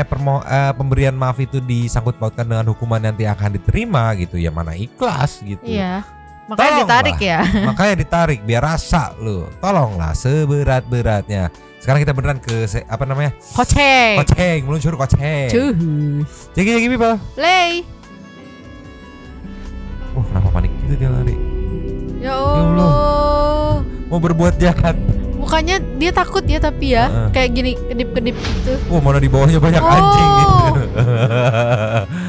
pemberian maaf itu disangkut pautkan dengan hukuman nanti akan diterima gitu ya mana ikhlas gitu. Iya. Makanya ditarik ya. Makanya ditarik biar rasa lu. Tolonglah seberat-beratnya. Sekarang kita beneran ke apa namanya? Koceng. Koceng, meluncur koceng. Cuh. Jeki people. Play. Kenapa panik gitu dia lari? Ya Allah. Mau berbuat jahat. Mukanya dia takut ya tapi ya. Kayak gini kedip-kedip gitu. Mana di bawahnya banyak anjing gitu.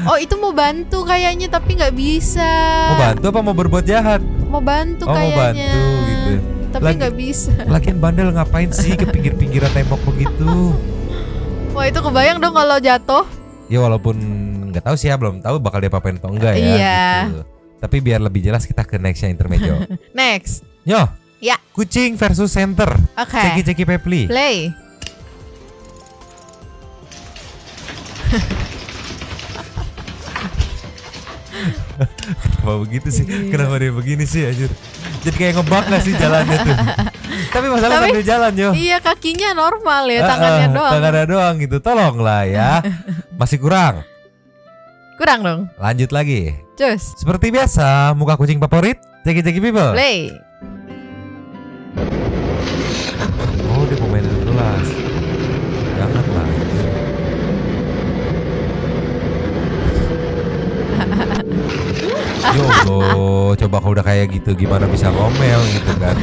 Oh itu mau bantu kayaknya tapi nggak bisa. Mau bantu apa mau berbuat jahat? Mau bantu Mau kayaknya. bantu gitu. Tapi nggak bisa. Lagian bandel ngapain sih ke pinggir-pinggiran tembok begitu? Wah itu kebayang dong kalau jatuh. Ya walaupun nggak tahu sih ya, belum tahu bakal dia apain atau enggak ya. Iya. Gitu. Tapi biar lebih jelas kita ke nextnya intermezzo. Next. Yo. Ya. Kucing versus center. Oke. Ceki Pepli. Play. Kenapa begitu sih? Kenapa dia begini sih anjir? Jadi kayak ngebak gak sih jalannya tuh? Tapi masalah sambil jalan yo. Iya kakinya normal ya, tangannya doang. Tangannya doang gitu. Tolonglah ya. Masih kurang. Kurang dong. Lanjut lagi. Cus. Seperti biasa, muka kucing favorit Ceki people. Play. Oh dia pemain kelas. Janganlah. Yo Allah, coba kalau udah kayak gitu gimana bisa ngomel gitu kan.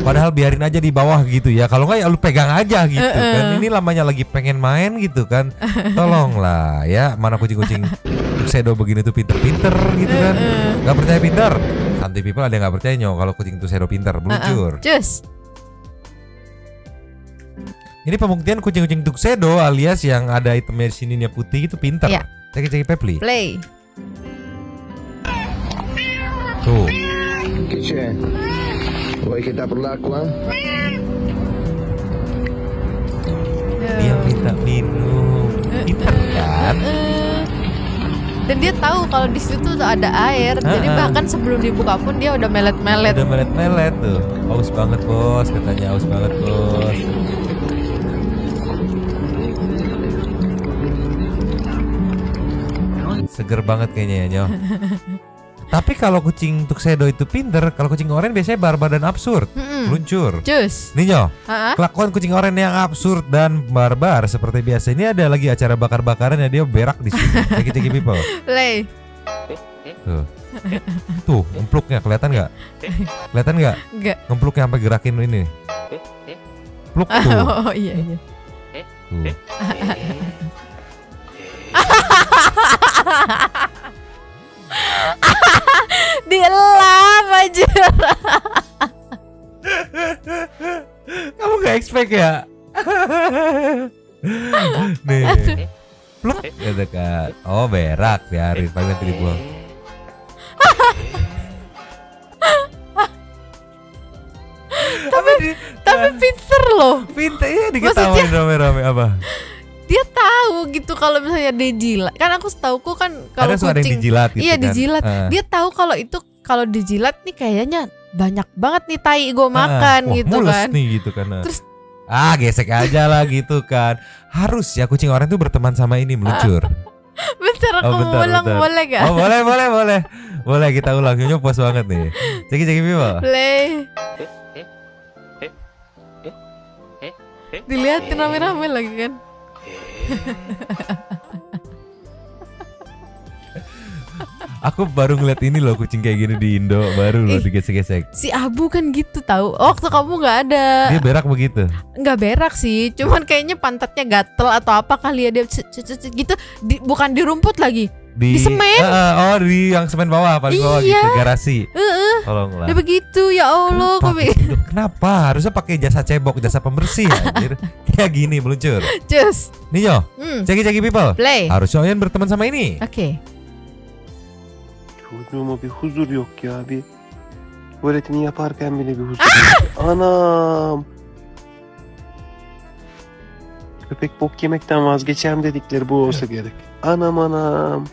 Padahal biarin aja di bawah gitu ya. Kalau nggak ya lu pegang aja gitu kan. Ini lamanya lagi pengen main gitu kan. Tolonglah ya. Mana kucing-kucing tuxedo begini tuh pinter-pinter gitu kan. Gak percaya pinter. Santai people ada yang gak percaya nyok kalau kucing tuxedo pinter. Meluncur. Cus. Ini pembuktian kucing-kucing tuxedo alias yang ada itemnya di sininya putih itu pinter. Iya. Ceki Pepli. Play. Tuh. Che, vuoi che t'apro l'acqua? Dia minta minum. Pinter kan? Dan dia tahu kalau di situ tuh ada air. Jadi bahkan sebelum dibuka pun dia udah melet-melet. Udah melet-melet tuh. Haus banget bos, katanya haus banget bos. Seger banget kayaknya ya Nyoh. Tapi kalau kucing tuxedo itu pinter, kalau kucing oranye biasanya barbar dan absurd. Meluncur. Cus. Nih Nyoh, kelakuan kucing oranye yang absurd dan barbar seperti biasa. Ini ada lagi acara bakar-bakaran ya, dia berak di sini. Ceki people. Play. Tuh. Tuh, empluknya kelihatan nggak? Kelihatan nggak? Enggak. Ngempluknya sampai gerakin ini. Pluk tuh. Oh iya. Tuh. Dielap aja. Kamu nggak expect ya? Nih. Pluk gitu kan. Oh berak biarin paling nanti dibuang. Tapi pinter loh. Pinter ya diketawain rame-rame apa? Dia tahu gitu kalau misalnya dia jilat. Kan aku setauku kan kalau Ada kucing yang dijilat gitu iya kan? dijilat. Dia tahu kalau itu kalau dijilat nih kayaknya banyak banget nih tai gue makan wah, gitu mules kan. nih gitu kan. Terus gesek aja lah gitu kan. Harus ya kucing oranye tuh berteman sama ini meluncur. bentar aku ulang boleh gak? Oh boleh. Boleh kita ulang. Nyonya puas banget nih. Ceki people. Play. Dilihatin rame-rame lagi kan. Aku baru ngeliat ini loh kucing kayak gini di Indo. Baru loh digesek-gesek. Si Abu kan gitu tahu. Waktu kamu nggak ada. Dia berak begitu. Nggak berak sih. Cuman kayaknya pantatnya gatel atau apa kali ya dia gitu. Bukan di rumput lagi. Di semen. Di yang semen bawah paling bawah gitu garasi. Tolonglah. Udah begitu ya Allah. Kenapa? Harusnya pakai jasa cebok, jasa pembersih anjir. Kayak gini meluncur. Cus. Nih yo. Ceki people. Play. Harusnya kalian berteman sama ini. Oke. Çocuğuma bir huzur yok ya. Bir tuvaletini yaparken bile bir huzur yok. Anam. Köpek bok yemekten vazgeçerim dedikleri bu olsa gerek. Anam.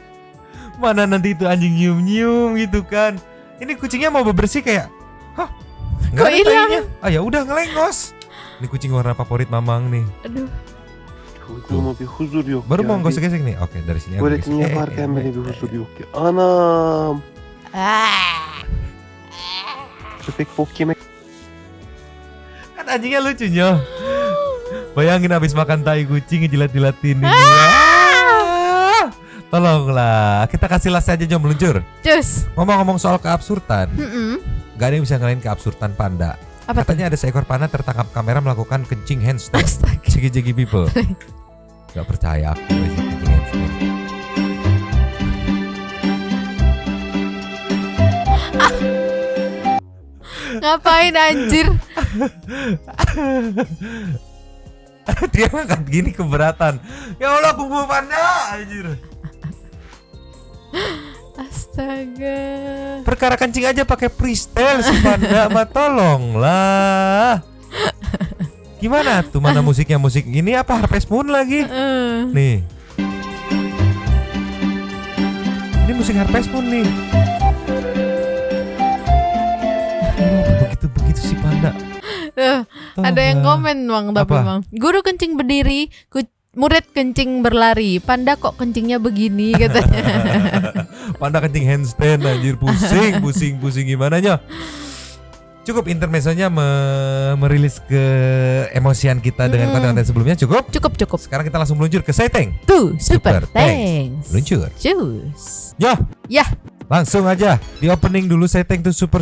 Mana nanti itu anjing nyium-nyium gitu kan. Ini kucingnya mau bebersih kayak, hah? Nggak Kok ada hilang? tainya. Ya udah ngelengos. Ini kucing warna favorit Mamang nih. Aduh. Çocuğuma bir huzur yok Baru ya. mau gosek-gesek nih. Oke, dari sini aku Tuvaletini gesek. yaparken bile bir huzur yok ya. Anam. köpek bok yemek. Kan anjingnya lucu Nyo. Bayangin abis makan tai kucing ngejilat-jilatin ini. Ah! Tolonglah, kita kasih las aja Nyo meluncur. Cus. Ngomong-ngomong soal keabsurdan, gak ada yang bisa ngalahin keabsurdan panda. Apa Katanya ada seekor panda tertangkap kamera melakukan kencing handstand. Jiggy people. Gak percaya aku kencing handstand. Ngapain anjir? Dia ngangkat gini keberatan. Ya Allah, kubu panda anjir. Astaga. Perkara kencing aja pakai freestyle si panda mah, tolonglah. Gimana tuh, mana musiknya? Musik ini apa Harvest Moon lagi? Nih. Ini musik Harvest Moon nih. Begitu si panda. Ada yang komen Bang, tapi Apa? Bang. Guru kencing berdiri, murid kencing berlari. Panda kok kencingnya begini katanya. Panda kencing handstand anjir, pusing gimana Nyo? Cukup intermezzonya merilis ke emosian kita dengan konten-konten sebelumnya. Cukup? Cukup. Sekarang kita langsung meluncur ke Setting. Tuh, super thanks. Meluncur. Cus. Yo, Ya. langsung aja di opening dulu Setting tuh super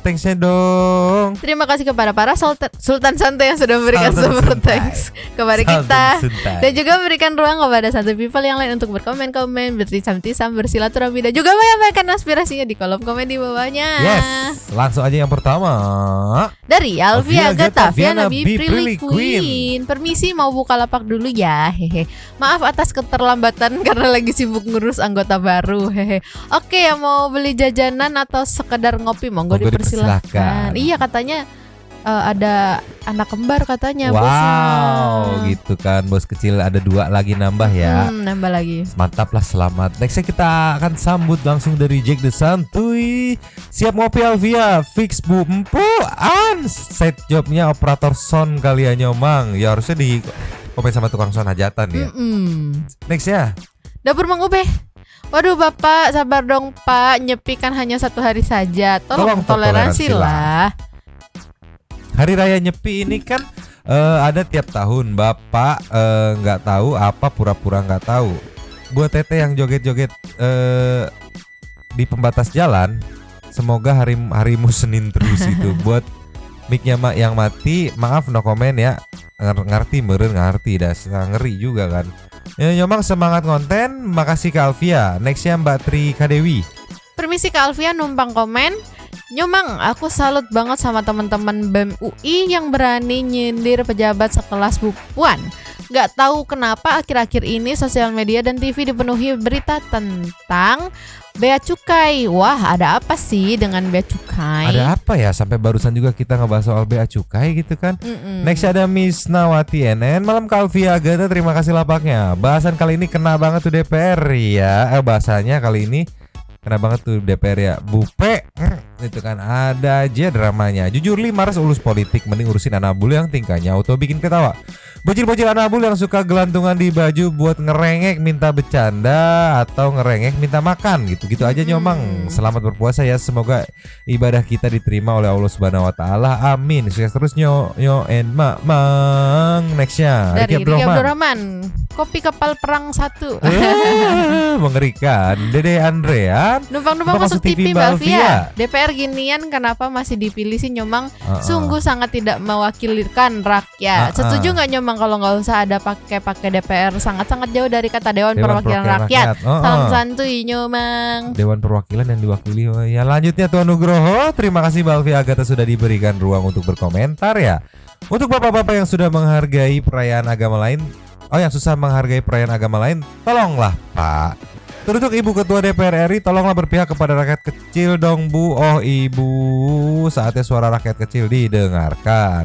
thanks-nya dong. Terima kasih kepada para Sultan Santai yang sudah memberikan Sultan super Santai. thanks kepada Sultan kita. Santai. Dan juga memberikan ruang kepada satu people yang lain untuk berkomen-komen, bertisam-tisam, bersilaturahmi, dan juga menyampaikan aspirasinya di kolom komen di bawahnya. Yes, langsung aja yang pertama. Dari Alvia Alvia Gata, Viana Viana B. B. Prilly Prilly Queen. Queen. Permisi mau buka lapak dulu ya. Hehe. Maaf atas keterlambatan karena lagi sibuk ngurus anggota baru. Hehe. Oke, yang mau beli jajanan atau sekedar ngopi monggo Monggo dipersilahkan. dipersilahkan. Iya, katanya ada anak kembar katanya Wow, bosnya. gitu kan. Bos kecil ada 2 lagi nambah ya. Nambah lagi. Mantap lah, selamat. Nextnya kita akan sambut langsung dari Jack the Santuy. Siap ngopi Alvia, fix bu empuan. Set jobnya operator sound kali ya Nyomang. Ya harusnya di komen sama tukang sound hajatan ya. Next ya. Dapur Mang Ube. Waduh Bapak, sabar dong Pak. Nyepi kan hanya 1 hari saja. Tolong toleransi lah. Hari Raya Nyepi ini kan ada tiap tahun. Bapak nggak tahu apa, pura-pura nggak tahu. Buat Tete yang joget-joget di pembatas jalan, semoga harimu Senin terus itu. Buat mic-nya yang mati, maaf no komen ya. Ngerti meren ngerti, dah ngeri juga kan. Ya Nyomang semangat konten, makasih ke Alvia. Nextnya Mbak Tri Kadewi. Permisi Kak Alvia numpang komen. Nyomang, aku salut banget sama teman-teman BEM UI yang berani nyindir pejabat sekelas Bu Puan. Gak tahu kenapa akhir-akhir ini sosial media dan TV dipenuhi berita tentang bea cukai. Wah, ada apa sih dengan bea cukai? Ada apa ya, sampai barusan juga kita ngebahas soal bea cukai gitu kan. Next ada Miss Nawati NN. Malam Kalvia Agatha, terima kasih lapaknya. Bahasan kali ini kena banget tuh DPR ya. Bahasanya kali ini kena banget tuh DPR ya. Bupe itu kan ada aja dramanya. Jujur li Mars ulus politik, mending urusin Anabul yang tingkahnya auto bikin ketawa. Bocil-bocil Anabul yang suka gelantungan di baju buat ngerengek minta bercanda atau ngerengek minta makan gitu-gitu aja Nyomang. Selamat berpuasa ya, semoga ibadah kita diterima oleh Allah Subhanahu wa taala. Amin. Sukses terus Nyo and Mang. Nextnya dari Riki Abdurrahman. Kopi kapal perang 1. Mengerikan. Dede Andrean. Numpang-numpang masuk TV Mbak Alvia. DPR ginian kenapa masih dipilih sih Nyomang? Sungguh sangat tidak mewakilkan rakyat. Setuju nggak Nyomang kalau nggak usah ada pakai DPR? Sangat-sangat jauh dari kata Dewan Perwakilan Rakyat. Salam santuy Nyomang. Dewan Perwakilan yang diwakili. Ya lanjutnya Tuan Nugroho. Terima kasih Mbak Alvia Agatha sudah diberikan ruang untuk berkomentar ya. Untuk bapak-bapak yang sudah menghargai perayaan agama lain, yang susah menghargai perayaan agama lain, tolonglah Pak. Teruntuk Ibu Ketua DPR RI, tolonglah berpihak kepada rakyat kecil dong Bu. Oh Ibu, saatnya suara rakyat kecil didengarkan.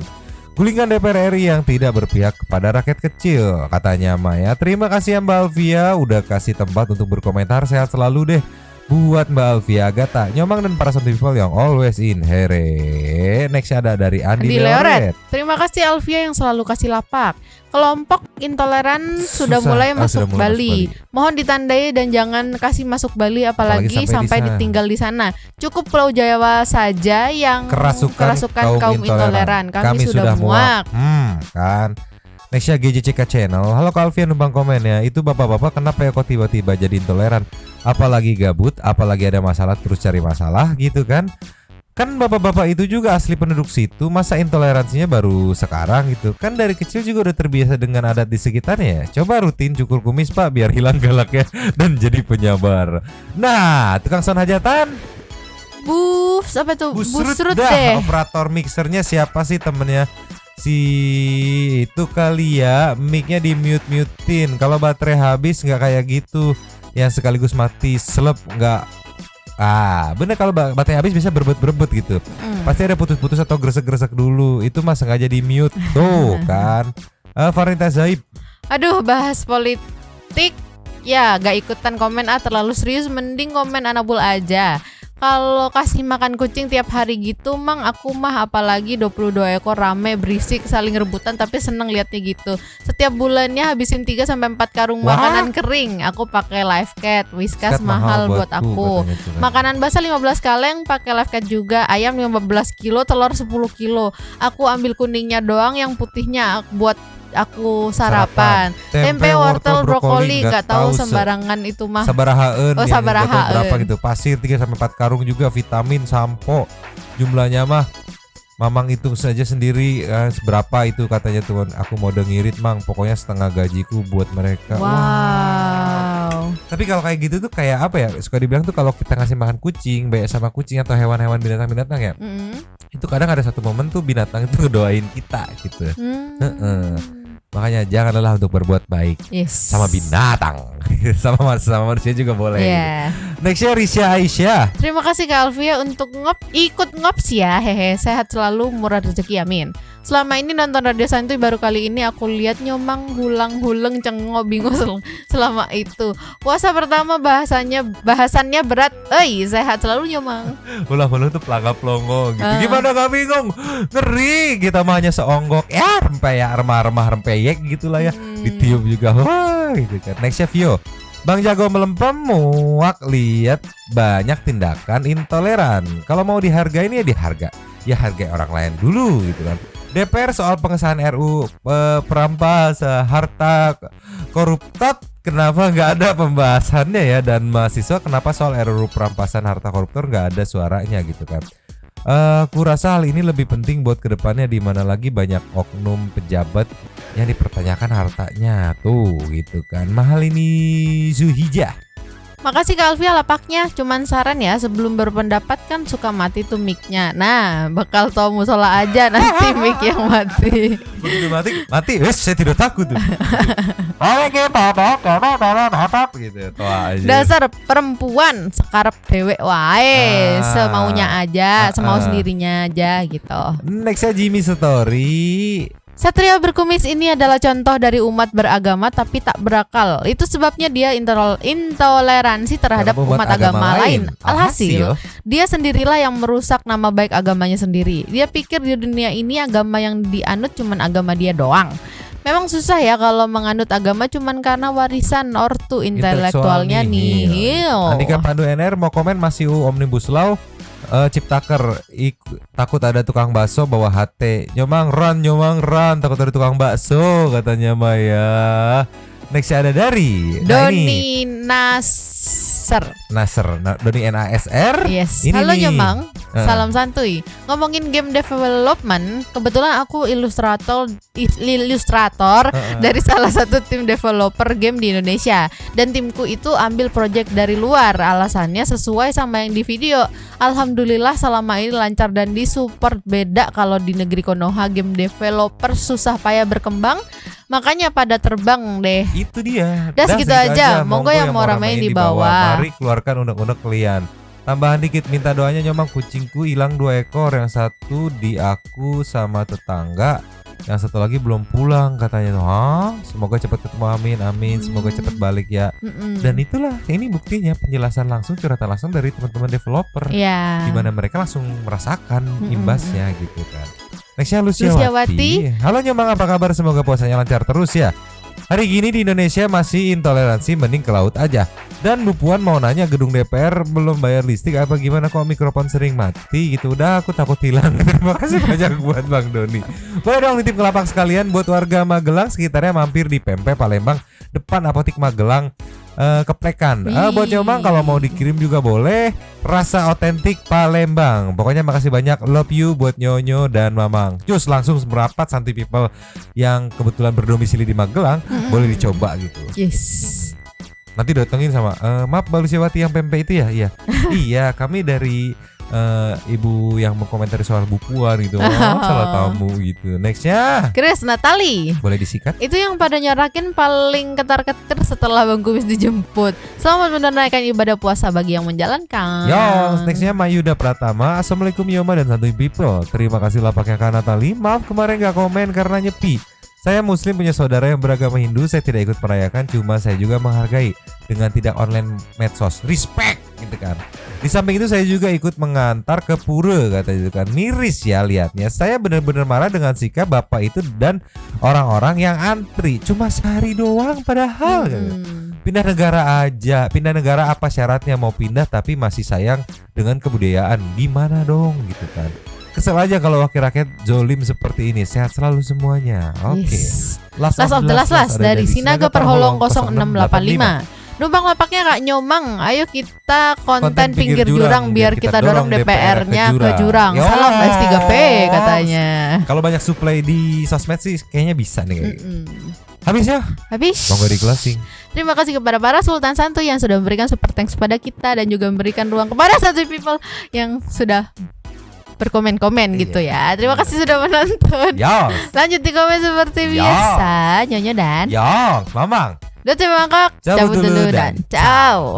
Gulingkan DPR RI yang tidak berpihak kepada rakyat kecil, katanya Maya. Terima kasih ya Mbak Alvia, udah kasih tempat untuk berkomentar. Sehat selalu deh. buat Mbak Alfia Agatha, Nyomang dan para Santuy people yang always in here. Next ada dari Andi Leoret. Terima kasih Alfia yang selalu kasih lapak. Kelompok intoleran sudah mulai masuk Bali. Mohon ditandai dan jangan kasih masuk Bali apalagi sampai ditinggal di sana. Cukup Pulau Jawa saja yang kerasukan kaum intoleran. Kami sudah muak. Kan. Nextnya GJCK Channel. Halo Kak Alfian, numpang komen ya. Itu bapak-bapak kenapa ya kok tiba-tiba jadi intoleran? Apalagi gabut, apalagi ada masalah terus cari masalah gitu kan? Kan bapak-bapak itu juga asli penduduk situ, masa intoleransinya baru sekarang gitu? Kan dari kecil juga udah terbiasa dengan adat di sekitarnya. Coba rutin cukur kumis Pak biar hilang galaknya dan jadi penyabar. Nah, tukang sound hajatan. Apa tuh? Busrut deh. Operator mixernya siapa sih temennya? Si itu kali ya, mic-nya di mute-mutein. Kalau baterai habis nggak kayak gitu, yang sekaligus mati selep nggak. Bener, kalau baterai habis bisa berebut gitu. Pasti ada putus-putus atau gresek-gresek dulu. Itu mah sengaja di mute tuh kan. Farita Zaib. Aduh, bahas politik ya gak ikutan komen terlalu serius, mending komen Anabul aja. Kalau kasih makan kucing tiap hari gitu mang, aku mah apalagi 22 ekor rame berisik saling rebutan, tapi seneng liatnya gitu. Setiap bulannya habisin 3-4 karung makanan kering. Aku pakai Life Cat, Whiskas mahal buat aku. Makanan basah 15 kaleng pakai Life Cat juga. Ayam 15 kilo, telur 10 kilo. Aku ambil kuningnya doang, yang putihnya buat aku sarapan. Tempe, wortel, brokoli gak tahu sembarangan itu mah. Sabarahaen. Sabarahaen. Berapa gitu. Pasir 3-4 karung juga, vitamin, sampo. Jumlahnya mah Mamang hitung saja sendiri seberapa itu katanya tuan. Aku mau ngirit mang, pokoknya setengah gajiku buat mereka. Wow. Tapi kalau kayak gitu tuh kayak apa ya? Suka dibilang tuh kalau kita ngasih makan kucing, baik sama kucing atau hewan-hewan binatang-binatang ya. Itu kadang ada satu momen tuh binatang itu ngedoain kita gitu. Makanya janganlah untuk berbuat baik sama binatang. sama manusia juga boleh. Nextnya Risha Aisyah. Terima kasih Kak Alfia untuk ikut ngops ya. Hehe, sehat selalu, murah rezeki, amin. Selama ini nonton Radio Santuy baru kali ini aku lihat Nyomang hulang-huleng cengok bingung selama itu. Puasa pertama bahasannya berat. Sehat selalu Nyomang. Hulang-huleng tuh pelangga-pelongo gitu. Gimana gak bingung? Ngeri, kita mah hanya seonggok. Ya rempeyek, remah-remah rempeyek gitulah ya. Ditiup juga. Wah, gitu kan. Nextnya Vio. Bang Jago melempem muak lihat banyak tindakan intoleran. Kalau mau dihargai ini ya hargai orang lain dulu gitu kan. DPR soal pengesahan RU perampasan harta koruptor, kenapa nggak ada pembahasannya ya? Dan mahasiswa kenapa soal RU perampasan harta koruptor nggak ada suaranya gitu kan? Kurasa hal ini lebih penting buat kedepannya, di mana lagi banyak oknum pejabat yang dipertanyakan hartanya tuh gitu kan. Mahal ini Zuhijah. Makasih Kak Alfia lapaknya. Cuman saran ya, sebelum berpendapat kan suka mati tuh mic-nya. Nah, bakal tau musola aja nanti mic yang mati. Begitu mati, saya tidak takut tuh. Gitu, aja. Dasar perempuan sekarep dewek wae, semaunya aja, semau sendirinya aja gitu. Nextnya Jimmy Story. Satria berkumis ini adalah contoh dari umat beragama tapi tak berakal. Itu sebabnya dia intoleransi terhadap umat agama lain. Alhasil, dia sendirilah yang merusak nama baik agamanya sendiri. Dia pikir di dunia ini agama yang dianut cuman agama dia doang. Memang susah ya kalau menganut agama cuman karena warisan ortu intelektualnya nihil. Andika Pandu NR mau komen masih Omnibus Law. Ciptaker takut ada tukang bakso bawa HT. Nyomang run takut ada tukang bakso katanya Maya. Next ada dari Doni Doni NASR. Yes. Halo Nyomang, salam santuy. Ngomongin game development, kebetulan aku ilustrator dari salah satu tim developer game di Indonesia. Dan timku itu ambil project dari luar. Alasannya sesuai sama yang di video. Alhamdulillah selama ini lancar dan disupport. Beda kalau di negeri Konoha game developer susah payah berkembang. Makanya pada terbang deh. Itu dia. Udah segitu aja. Monggo yang mau ramein di bawah. Mari keluarkan unek-unek kalian. Tambahan dikit, minta doanya Nyomang, kucingku hilang 2 ekor. Yang satu di aku sama tetangga, Yang satu lagi belum pulang katanya. Hah? Semoga cepat ketemu, amin, amin. Semoga cepat balik ya. Dan itulah, ini buktinya penjelasan langsung, curhatan langsung dari teman-teman developer. Iya. Di mana mereka langsung merasakan imbasnya gitu kan. Nextnya Luciawati. Luciawati. Halo Nyomang, apa kabar? Semoga puasanya lancar terus ya. Hari gini di Indonesia masih intoleransi, mending ke laut aja. Dan Bu Puan mau nanya, gedung DPR belum bayar listrik apa gimana kok mikrofon sering mati gitu. Udah, aku takut hilang. Terima kasih banyak buat Bang Doni. Boleh dong nitip kelapa sekalian buat warga Magelang sekitarnya, mampir di Pempek Palembang depan Apotik Magelang. Keplekan. Buat Nyomang kalau mau dikirim juga boleh. Rasa otentik Palembang. Pokoknya makasih banyak, love you buat Nyonyo dan Mamang. Cus, langsung merapat Santuy People yang kebetulan berdomisili di Magelang, boleh dicoba gitu. Yes. Nanti datengin sama maaf Mbak Luciawati yang pempek itu ya. Iya. Iya, kami dari ibu yang mengkomentari soal Bu Puan gitu. Salah tamu gitu. Nextnya Grace Natali. boleh disikat. Itu yang pada nyorakin paling ketar-ketir setelah Bang Kumis dijemput. Selamat menunaikan ibadah puasa bagi yang menjalankan. Yo, nextnya Mayuda Pratama. Assalamualaikum Yoma dan Santuy People. Terima kasih lapaknya Kak Natali. Maaf kemarin gak komen karena nyepi. Saya muslim, punya saudara yang beragama Hindu. Saya tidak ikut merayakan, cuma saya juga menghargai dengan tidak online medsos. Respect gitu kan. Di samping itu saya juga ikut mengantar ke pura kata itu kan. Miris ya lihatnya. Saya benar-benar marah dengan sikap bapak itu dan orang-orang yang antri. Cuma sehari doang padahal. Pindah negara aja. Pindah negara apa syaratnya mau pindah tapi masih sayang dengan kebudayaan. Gimana dong gitu kan. Kesel aja kalau wakil rakyat zolim seperti ini. Sehat selalu semuanya. Oke. Yes. Last of the last ada dari Sinaga Perholong 0685. Numpang lapaknya Kak Nyomang, ayo kita konten pinggir jurang biar kita dorong DPR-nya ke jurang. Yo. Salam S3P katanya. Kalau banyak supply di sosmed sih kayaknya bisa nih kayak gitu. Habis ya? Habis. Monggo di closing. Terima kasih kepada para Sultan Santuy yang sudah memberikan super thanks pada kita dan juga memberikan ruang kepada Santuy People yang sudah berkomen-komen gitu ya. Terima kasih sudah menonton. Yos. Lanjut di komen seperti Yo. biasa. Nyonya dan Yos, Mamang. Udah terima kasih. Cabut dulu dan ciao.